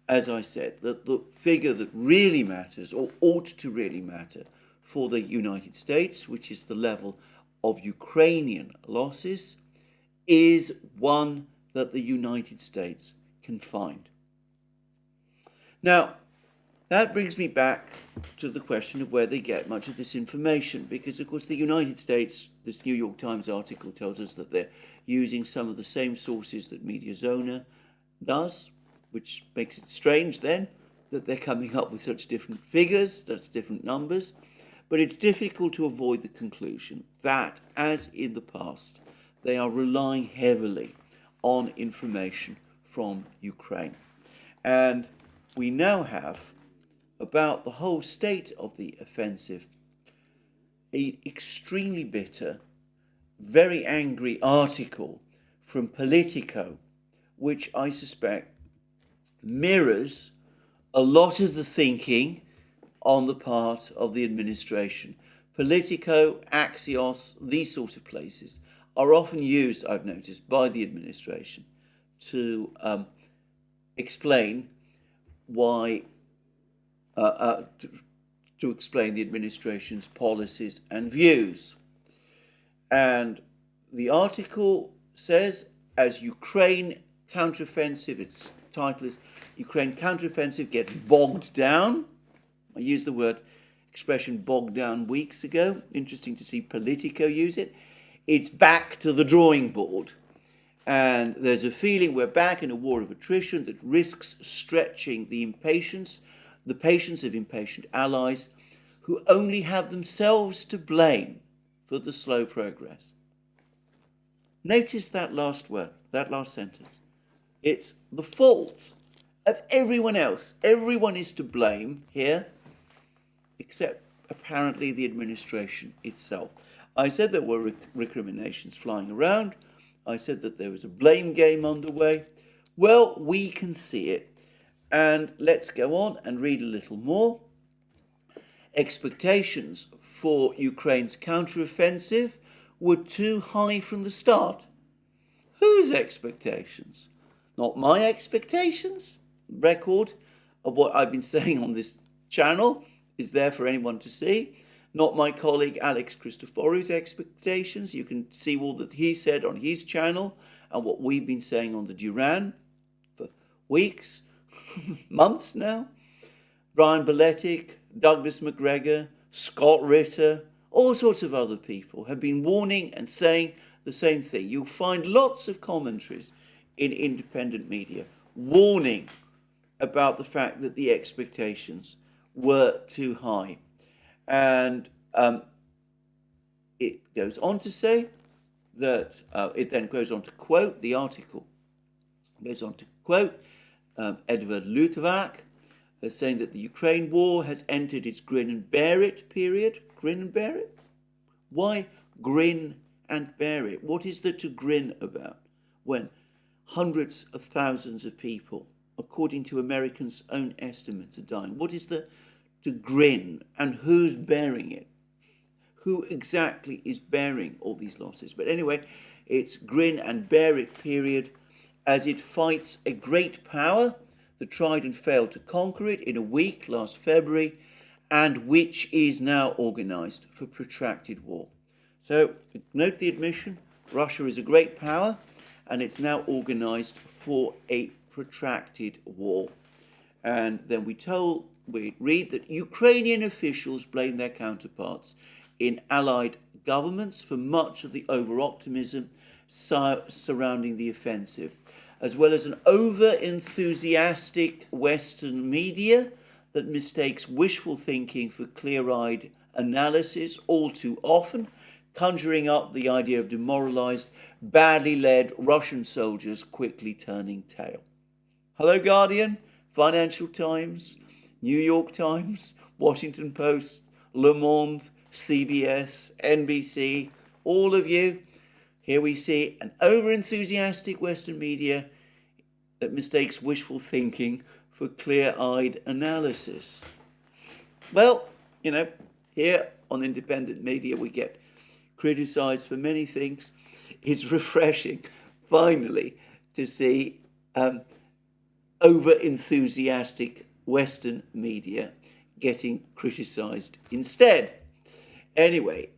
as I said, that the figure that really matters, or ought to really matter, for the United States, which is the level of Ukrainian losses, is one that the United States can find. Now, that brings me back to the question of where they get much of this information, because, of course, the United States, this New York Times article tells us that they're using some of the same sources that Mediazona does, which makes it strange then that they're coming up with such different figures, such different numbers. But it's difficult to avoid the conclusion that, as in the past, they are relying heavily on information from Ukraine. And we now have, about the whole state of the offensive, an extremely bitter, very angry article from Politico, which I suspect mirrors a lot of the thinking on the part of the administration. Politico, Axios, these sort of places are often used, I've noticed, by the administration to explain why, to explain the administration's policies and views. And the article says, as Ukraine counteroffensive, its title is Ukraine counteroffensive gets bogged down. I used the expression bogged down weeks ago. Interesting to see Politico use it. It's back to the drawing board. And there's a feeling we're back in a war of attrition that risks stretching the patience of impatient allies who only have themselves to blame for the slow progress. Notice that last word, that last sentence. It's the fault of everyone else. Everyone is to blame here, except apparently the administration itself. I said there were recriminations flying around. I said that there was a blame game underway. Well, we can see it. And let's go on and read a little more. Expectations for Ukraine's counteroffensive were too high from the start. Whose expectations? Not my expectations. Record of what I've been saying on this channel is there for anyone to see. not my colleague Alex Christofori's expectations. You can see all that he said on his channel and what we've been saying on the Duran for weeks, months now. Brian Beletic, Douglas McGregor, Scott Ritter, all sorts of other people have been warning and saying the same thing. You'll find lots of commentaries in independent media warning about the fact that the expectations were too high. And it goes on to say that, it then goes on to quote the article, goes on to quote Edward Luttwak as saying that the Ukraine war has entered its grin and bear it period. Grin and bear it? Why grin and bear it? What is there to grin about when hundreds of thousands of people, according to Americans' own estimates, are dying? What is there to grin, and who's bearing it? Who exactly is bearing all these losses? But anyway, it's grin and bear it period as it fights a great power that tried and failed to conquer it in a week last February, and which is now organized for protracted war. So note the admission, Russia is a great power and it's now organized for a protracted war. And then we read that Ukrainian officials blame their counterparts in allied governments for much of the over-optimism surrounding the offensive, as well as an over-enthusiastic Western media that mistakes wishful thinking for clear-eyed analysis all too often, conjuring up the idea of demoralized, badly led Russian soldiers quickly turning tail. Hello, Guardian, Financial Times, New York Times, Washington Post, Le Monde, CBS, NBC, all of you. Here we see an over-enthusiastic Western media that mistakes wishful thinking for clear-eyed analysis. Well, here on independent media we get criticised for many things. It's refreshing, finally, to see over-enthusiastic Western media getting criticised instead. Anyway,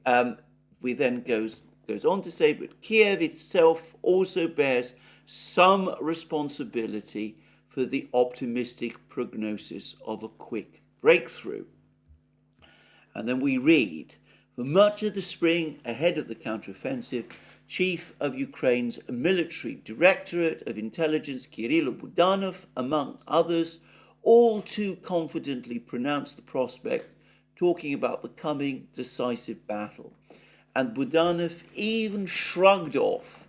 we then goes on to say, but Kiev itself also bears some responsibility for the optimistic prognosis of a quick breakthrough. And then we read, for much of the spring ahead of the counteroffensive, Chief of Ukraine's Military Directorate of Intelligence, Kirill Budanov, among others, all too confidently pronounced the prospect, talking about the coming decisive battle. And Budanov even shrugged off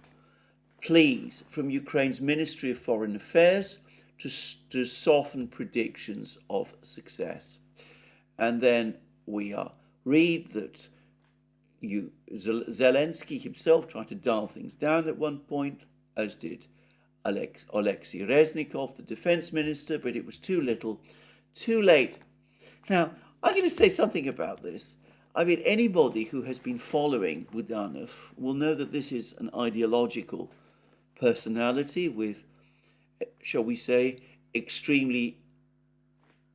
pleas from Ukraine's Ministry of Foreign Affairs to soften predictions of success. And then we read that Zelensky himself tried to dial things down at one point, as did Alexei Reznikov, the defense minister, but it was too little, too late. Now, I'm going to say something about this. I mean, anybody who has been following Budanov will know that this is an ideological personality with, shall we say, extremely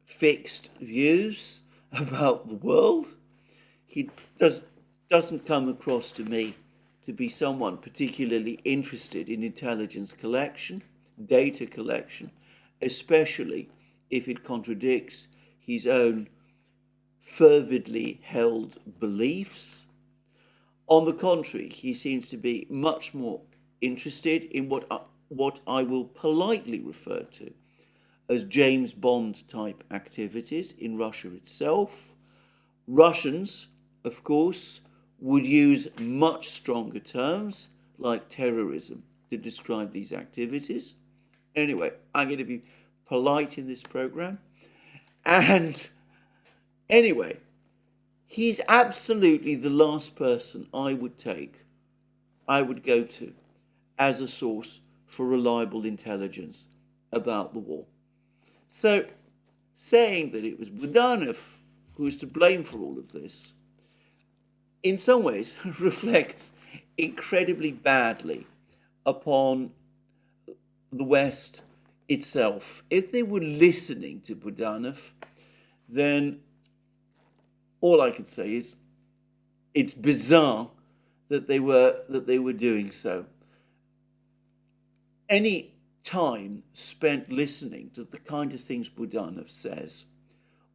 fixed views about the world. He doesn't come across to me to be someone particularly interested in intelligence collection, data collection, especially if it contradicts his own fervidly held beliefs. On the contrary, he seems to be much more interested in what I will politely refer to as James Bond type activities in Russia itself. Russians, of course, would use much stronger terms like terrorism to describe these activities. Anyway, I'm going to be polite in this program. And anyway, he's absolutely the last person I would go to as a source for reliable intelligence about the war. So, saying that it was Budanov who was to blame for all of this, in some ways reflects incredibly badly upon the West itself. If they were listening to Budanov, then all I can say is it's bizarre that they were doing so. Any time spent listening to the kind of things Budanov says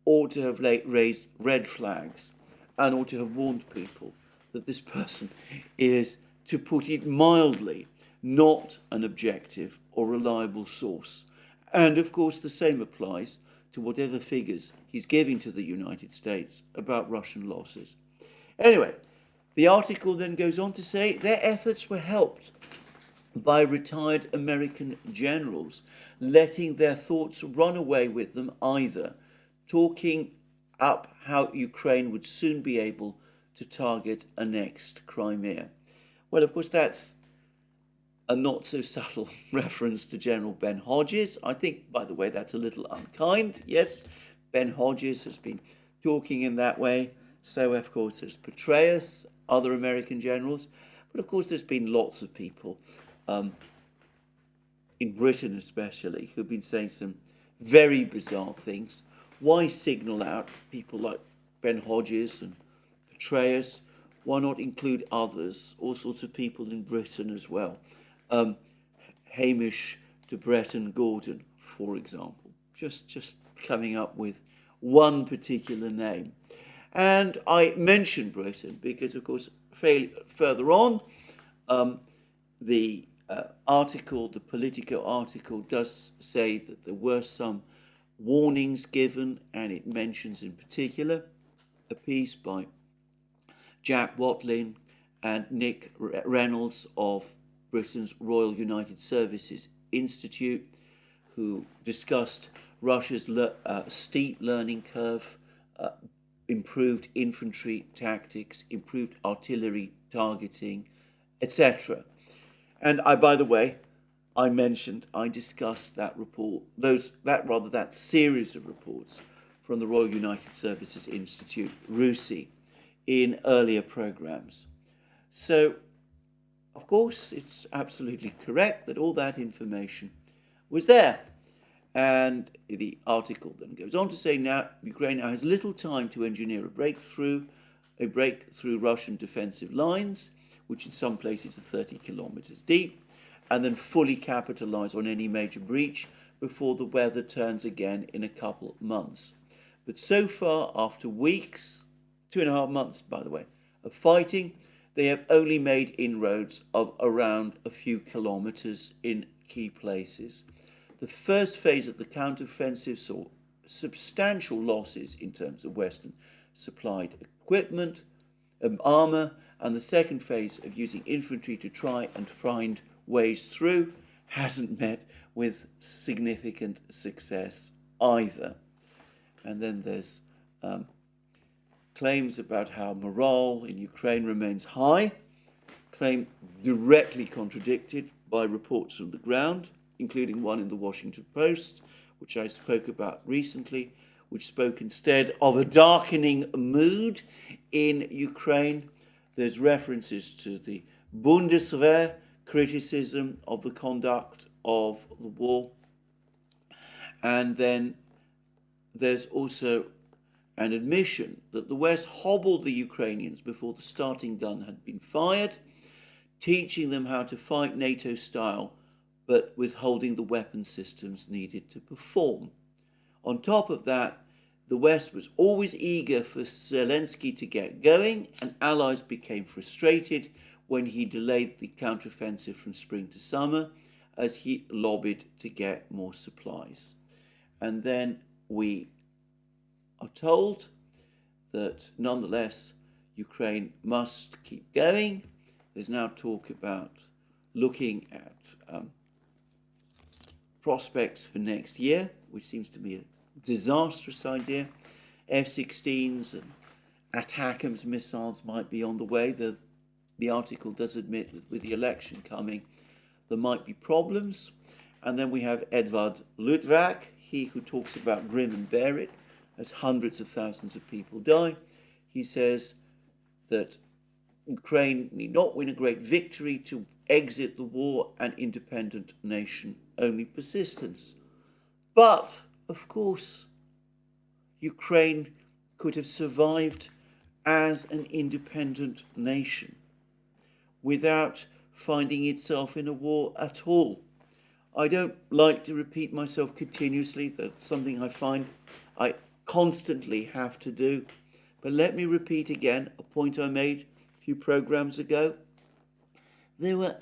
ought to have raised red flags and ought to have warned people that this person is, to put it mildly, not an objective or reliable source. And of course the same applies to whatever figures he's giving to the United States about Russian losses. Anyway, the article then goes on to say their efforts were helped by retired American generals letting their thoughts run away with them either, talking up how Ukraine would soon be able to target annexed Crimea. Well, of course, that's a not so subtle reference to General Ben Hodges. I think, by the way, that's a little unkind. Yes, Ben Hodges has been talking in that way. So, of course, there's Petraeus, other American generals. But, of course, there's been lots of people, in Britain especially, who've been saying some very bizarre things. Why signal out people like Ben Hodges and Petraeus? Why not include others, all sorts of people in Britain as well? Hamish de Breton Gordon, for example, just coming up with one particular name. And I mention Britain because, of course, further on, the article, the Politico article, does say that there were some warnings given, and it mentions in particular a piece by Jack Watlin and Nick Reynolds of Britain's Royal United Services Institute, who discussed Russia's steep learning curve, improved infantry tactics, improved artillery targeting, etc. And by the way, I discussed that report, that series of reports from the Royal United Services Institute, RUSI, in earlier programs. So, of course, it's absolutely correct that all that information was there. And the article then goes on to say now Ukraine now has little time to engineer a breakthrough Russian defensive lines, which in some places are 30 kilometers deep, and then fully capitalize on any major breach before the weather turns again in a couple of months. But so far, after weeks, 2.5 months, by the way, of fighting, they have only made inroads of around a few kilometers in key places. The first phase of the counteroffensive saw substantial losses in terms of Western supplied equipment, armor, and the second phase of using infantry to try and find ways through hasn't met with significant success either. And then there's claims about how morale in Ukraine remains high, claim directly contradicted by reports from the ground, including one in the Washington Post, which I spoke about recently, which spoke instead of a darkening mood in Ukraine. There's references to the Bundeswehr criticism of the conduct of the war. And then there's also an admission that the West hobbled the Ukrainians before the starting gun had been fired, teaching them how to fight NATO style, but withholding the weapon systems needed to perform. On top of that, the West was always eager for Zelensky to get going, and allies became frustrated when he delayed the counteroffensive from spring to summer as he lobbied to get more supplies. And then we are told that nonetheless Ukraine must keep going. There's now talk about looking at prospects for next year, which seems to be a disastrous idea. F-16s and ATACMS missiles might be on the way. The article does admit that with the election coming, there might be problems. And then we have Edvard Luttwak, he who talks about grim and bear it, as hundreds of thousands of people die. He says that Ukraine need not win a great victory to exit the war, and independent nation only persistence. But, of course, Ukraine could have survived as an independent nation without finding itself in a war at all. I don't like to repeat myself continuously. That's something I find I constantly have to do. But let me repeat again a point I made a few programs ago. There were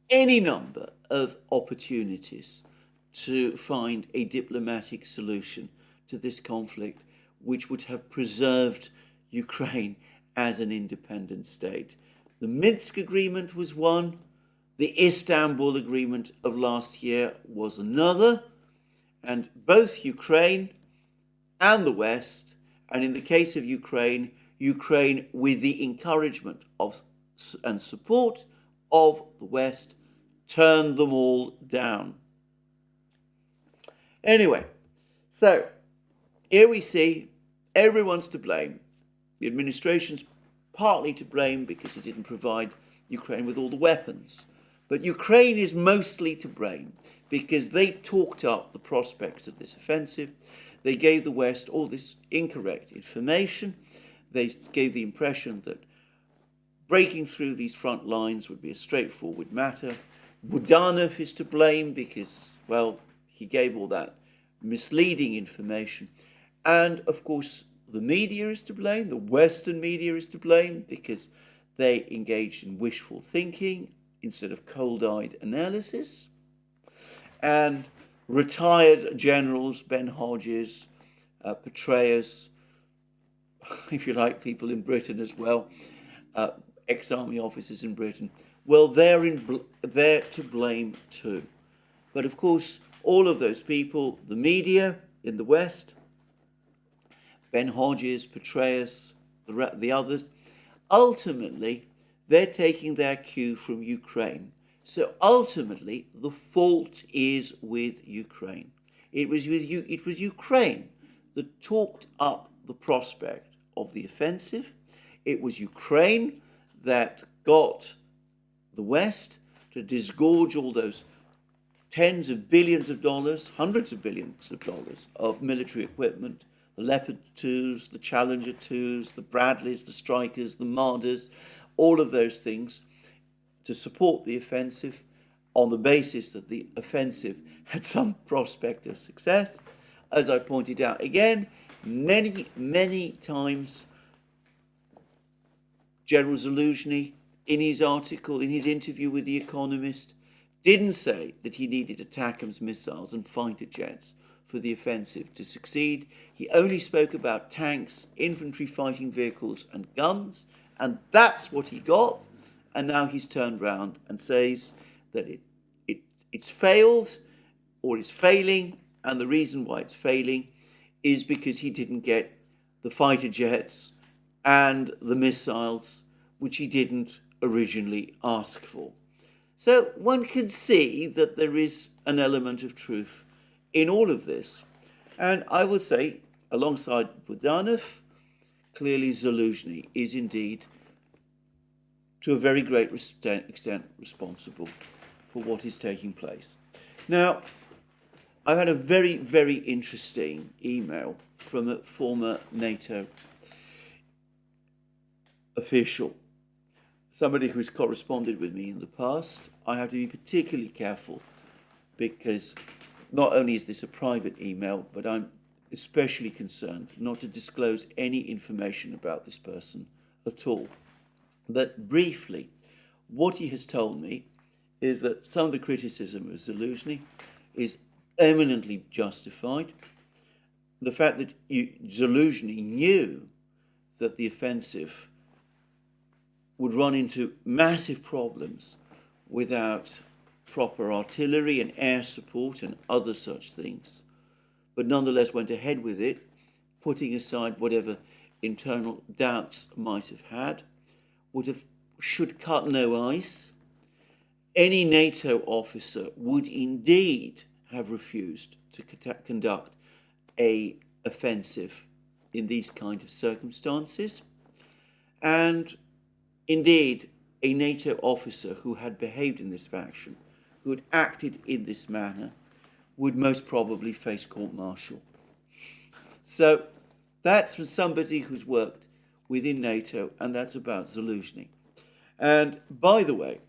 any number of opportunities to find a diplomatic solution to this conflict which would have preserved Ukraine as an independent state. The Minsk agreement was one. The Istanbul agreement of last year was another. And both Ukraine and the West, and in the case of Ukraine, Ukraine with the encouragement of and support of the West, turned them all down. Anyway, so here we see everyone's to blame. The administration's partly to blame because it didn't provide Ukraine with all the weapons. But Ukraine is mostly to blame because they talked up the prospects of this offensive. They gave the West all this incorrect information. They gave the impression that breaking through these front lines would be a straightforward matter. Budanov is to blame because, well, he gave all that misleading information. And, of course, the media is to blame. The Western media is to blame because they engaged in wishful thinking instead of cold-eyed analysis. And retired generals, Ben Hodges, Petraeus, if you like, people in Britain as well, ex-army officers in Britain, well, they're to blame too. But of course, all of those people, the media in the West, Ben Hodges, Petraeus, the others, ultimately, they're taking their cue from Ukraine. So ultimately, the fault is with Ukraine. It was Ukraine that talked up the prospect of the offensive. It was Ukraine that got the West to disgorge all those tens of billions of dollars, hundreds of billions of dollars of military equipment, the Leopard 2s, the Challenger 2s, the Bradleys, the Strykers, the Marders, all of those things to support the offensive on the basis that the offensive had some prospect of success. As I pointed out again, many times, General Zaluzhny, in his article, in his interview with The Economist, didn't say that he needed ATACMS missiles and fighter jets for the offensive to succeed. He only spoke about tanks, infantry fighting vehicles, and guns, and that's what he got. And now he's turned around and says that it's failed or is failing, and the reason why it's failing is because he didn't get the fighter jets and the missiles, which he didn't originally ask for. So one can see that there is an element of truth in all of this. And I would say, alongside Budanov, clearly Zaluzhny is indeed, to a very great extent, responsible for what is taking place. Now, I've had a very, very interesting email from a former NATO official, somebody who's corresponded with me in the past. I have to be particularly careful because not only is this a private email, but I'm especially concerned not to disclose any information about this person at all. But briefly, what he has told me is that some of the criticism of Zaluzhny is eminently justified. The fact that Zaluzhny knew that the offensive would run into massive problems without proper artillery and air support and other such things, but nonetheless went ahead with it, putting aside whatever internal doubts might have had, should cut no ice. Any NATO officer would indeed have refused to conduct an offensive in these kind of circumstances. And indeed, a NATO officer who had behaved in this fashion, who had acted in this manner, would most probably face court-martial. So that's from somebody who's worked within NATO, and that's about Zaluzhny. And by the way,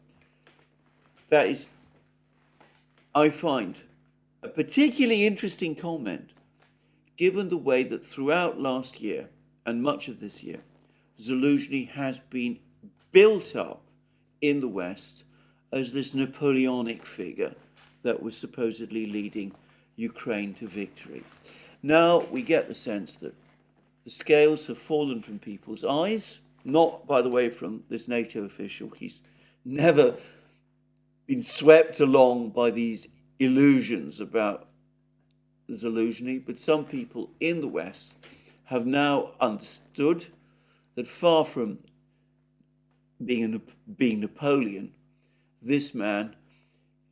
that is, I find, a particularly interesting comment, given the way that throughout last year and much of this year, Zaluzhny has been built up in the West as this Napoleonic figure that was supposedly leading Ukraine to victory. Now we get the sense that the scales have fallen from people's eyes, not, by the way, from this NATO official. He's never been swept along by these illusions about Zaluzhny, but some people in the West have now understood that far from being Napoleon, this man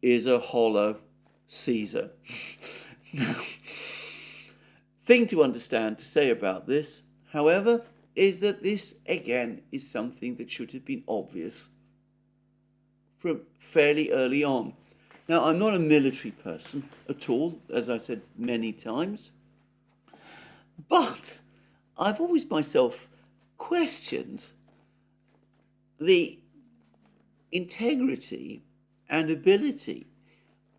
is a hollow Caesar. Now, thing to understand, to say about this, however, is that this, again, is something that should have been obvious from fairly early on. Now, I'm not a military person at all, as I said many times, but I've always myself questioned the integrity and ability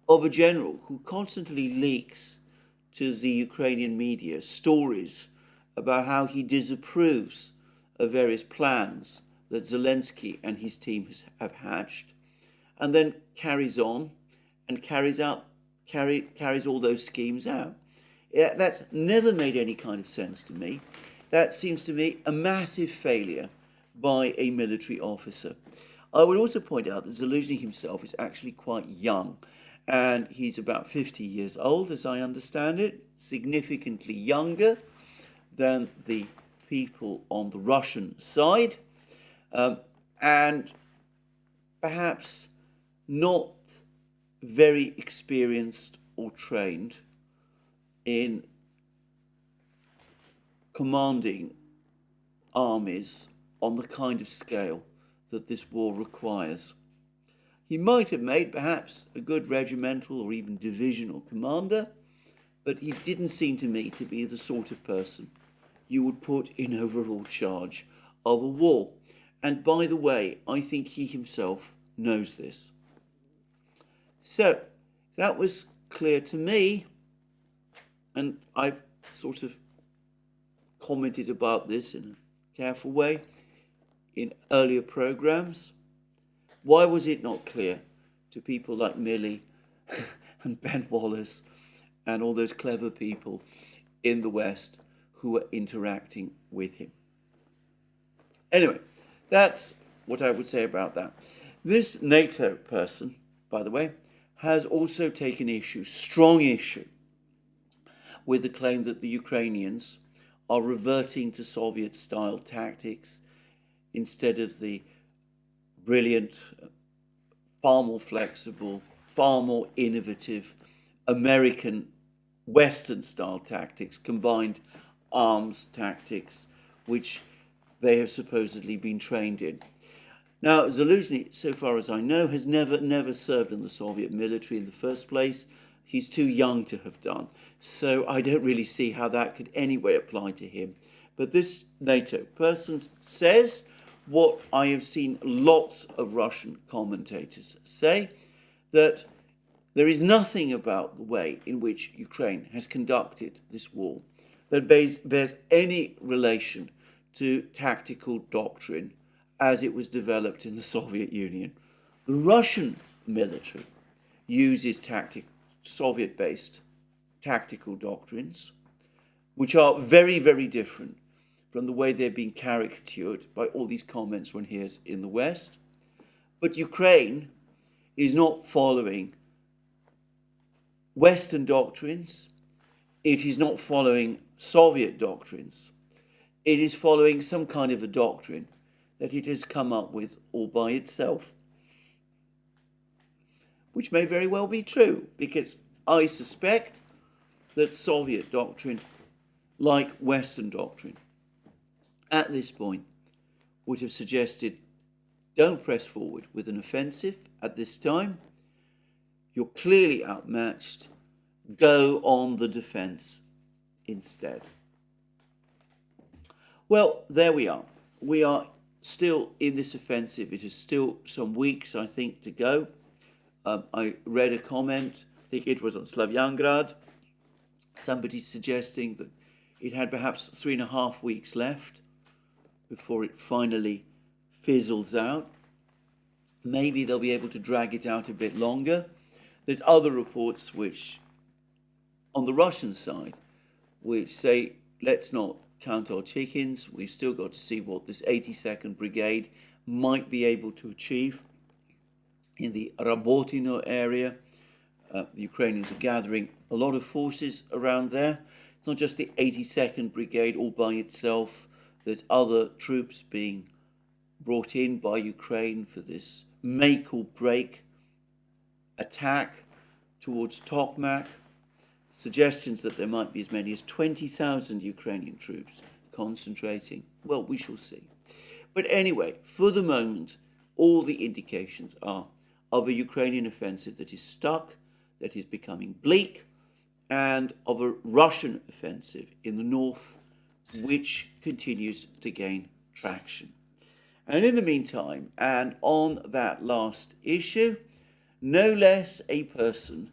of a general who constantly leaks to the Ukrainian media stories about how he disapproves of various plans that Zelensky and his team have hatched, and then carries on and carries all those schemes out. Yeah, that's never made any kind of sense to me. That seems to me a massive failure by a military officer. I would also point out that Zaluzhny himself is actually quite young, and he's about 50 years old, as I understand it, significantly younger than the people on the Russian side, and perhaps not very experienced or trained in commanding armies on the kind of scale that this war requires. He might have made perhaps a good regimental or even divisional commander, but he didn't seem to me to be the sort of person you would put in overall charge of a war. And by the way, I think he himself knows this. So that was clear to me, and I've sort of commented about this in a careful way in earlier programs. Why was it not clear to people like Milley and Ben Wallace and all those clever people in the West who were interacting with him? Anyway, that's what I would say about that. This NATO person, by the way, has also taken issue, strong issue, with the claim that the Ukrainians are reverting to Soviet-style tactics instead of the brilliant, far more flexible, far more innovative American Western-style tactics, combined arms tactics, which they have supposedly been trained in. Now, Zaluzhny, so far as I know, has never served in the Soviet military in the first place. He's too young to have done. So I don't really see how that could anyway apply to him. But this NATO person says what I have seen lots of Russian commentators say, that there is nothing about the way in which Ukraine has conducted this war that bears any relation to tactical doctrine as it was developed in the Soviet Union. The Russian military uses Soviet-based tactical doctrines, which are very, very different from the way they're being caricatured by all these comments one hears in the West. But Ukraine is not following Western doctrines. It is not following Soviet doctrines. It is following some kind of a doctrine that it has come up with all by itself, which may very well be true, because I suspect that Soviet doctrine, like Western doctrine, at this point would have suggested, don't press forward with an offensive at this time. You're clearly outmatched. Go on the defense instead. Well, there we are. we are still in this offensive. It is still some weeks, I think, to go. I read a comment, I think it was on Slavyangrad, somebody suggesting that it had perhaps 3.5 weeks left before it finally fizzles out. Maybe they'll be able to drag it out a bit longer. There's other reports which, on the Russian side, which say, let's not count our chickens. We've still got to see what this 82nd Brigade might be able to achieve in the Rabotino area. The Ukrainians are gathering a lot of forces around there. It's not just the 82nd Brigade all by itself. There's other troops being brought in by Ukraine for this make or break attack towards Tokmak. Suggestions that there might be as many as 20,000 Ukrainian troops concentrating. Well, we shall see. But anyway, for the moment, all the indications are of a Ukrainian offensive that is stuck, that is becoming bleak, and of a Russian offensive in the north, which continues to gain traction. And in the meantime, and on that last issue, no less a person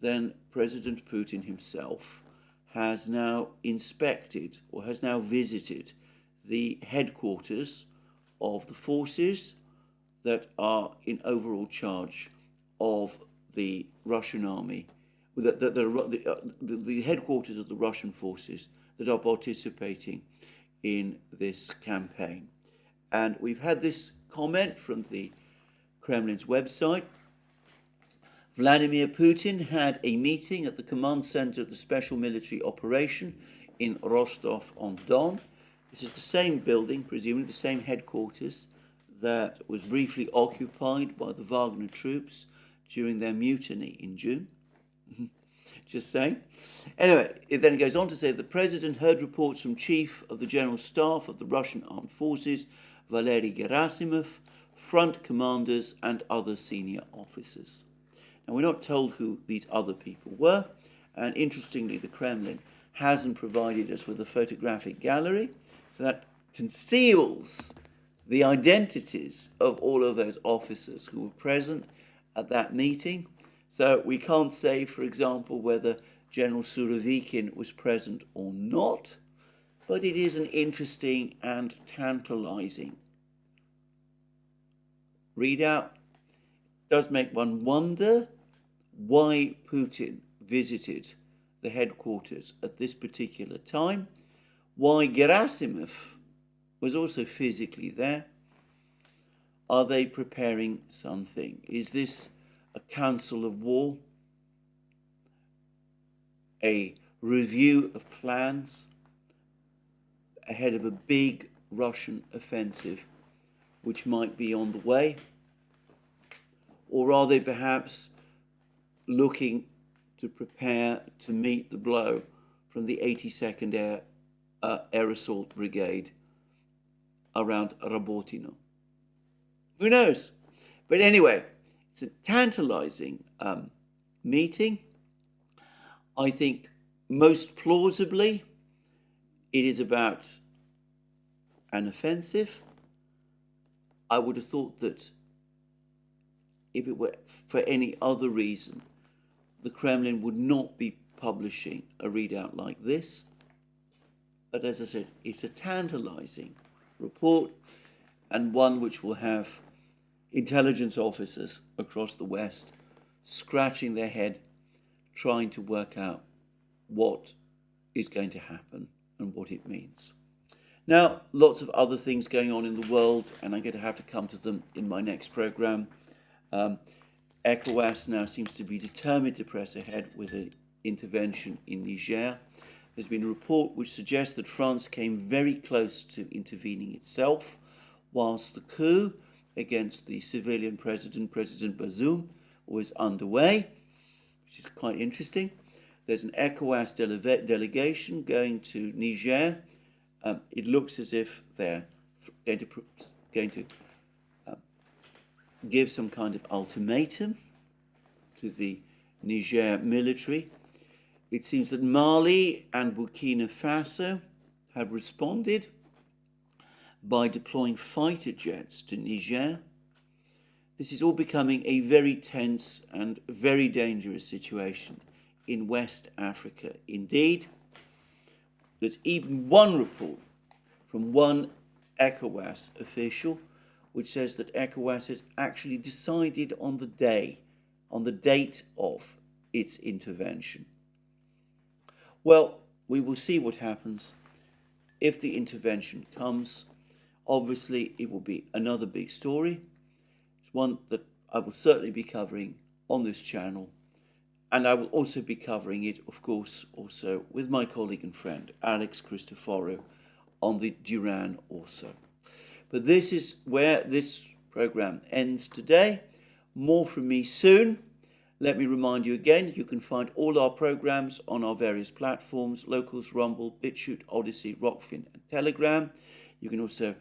than President Putin himself has now inspected or has now visited the headquarters of the forces that are in overall charge of the Russian army, the headquarters of the Russian forces that are participating in this campaign. And we've had this comment from the Kremlin's website. Vladimir Putin had a meeting at the command center of the special military operation in Rostov-on-Don. This is the same building, presumably the same headquarters, that was briefly occupied by the Wagner troops during their mutiny in June. Just saying. Anyway, it then goes on to say the president heard reports from Chief of the General Staff of the Russian Armed Forces, Valery Gerasimov, front commanders, and other senior officers. Now, we're not told who these other people were, and interestingly, the Kremlin hasn't provided us with a photographic gallery, so that conceals the identities of all of those officers who were present at that meeting. So we can't say, for example, whether General Surovikin was present or not, but it is an interesting and tantalizing readout. It does make one wonder why Putin visited the headquarters at this particular time, why Gerasimov was also physically there. Are they preparing something? Is this a council of war? A review of plans ahead of a big Russian offensive which might be on the way? Or are they perhaps looking to prepare to meet the blow from the 82nd Air Assault Brigade around Rabotino? Who knows? But anyway, it's a tantalizing meeting. I think most plausibly it is about an offensive. I would have thought that if it were for any other reason, the Kremlin would not be publishing a readout like this. But as I said, it's a tantalizing report, and one which will have intelligence officers across the West scratching their head, trying to work out what is going to happen and what it means. Now, lots of other things going on in the world, and I'm going to have to come to them in my next program. ECOWAS now seems to be determined to press ahead with an intervention in Niger. There's been a report which suggests that France came very close to intervening itself, whilst the coup against the civilian President Bazoum, was underway, which is quite interesting. There's an ECOWAS delegation going to Niger. It looks as if they're going to give some kind of ultimatum to the Niger military. It seems that Mali and Burkina Faso have responded. by deploying fighter jets to Niger. This is all becoming a very tense and very dangerous situation in West Africa. Indeed, there's even one report from one ECOWAS official which says that ECOWAS has actually decided on the date of its intervention. Well, we will see what happens if the intervention comes. Obviously, it will be another big story. It's one that I will certainly be covering on this channel. And I will also be covering it, of course, also with my colleague and friend, Alex Christoforou, on the Duran also. But this is where this program ends today. More from me soon. Let me remind you again, you can find all our programs on our various platforms: Locals, Rumble, BitChute, ODYSEE, Rockfin and Telegram. You can also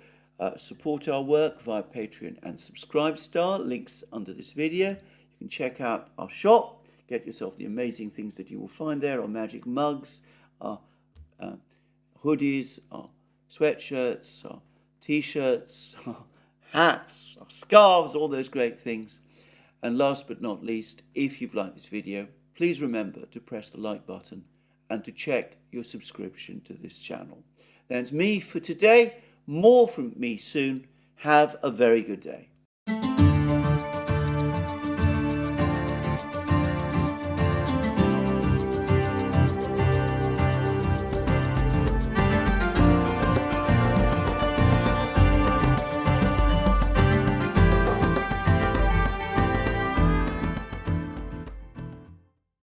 support our work via Patreon and Subscribestar, links under this video. You can check out our shop, get yourself the amazing things that you will find there, our magic mugs, our hoodies, our sweatshirts, our t-shirts, our hats, our scarves, all those great things. And last but not least, if you've liked this video, please remember to press the like button and to check your subscription to this channel. That's me for today. More from me soon. Have a very good day.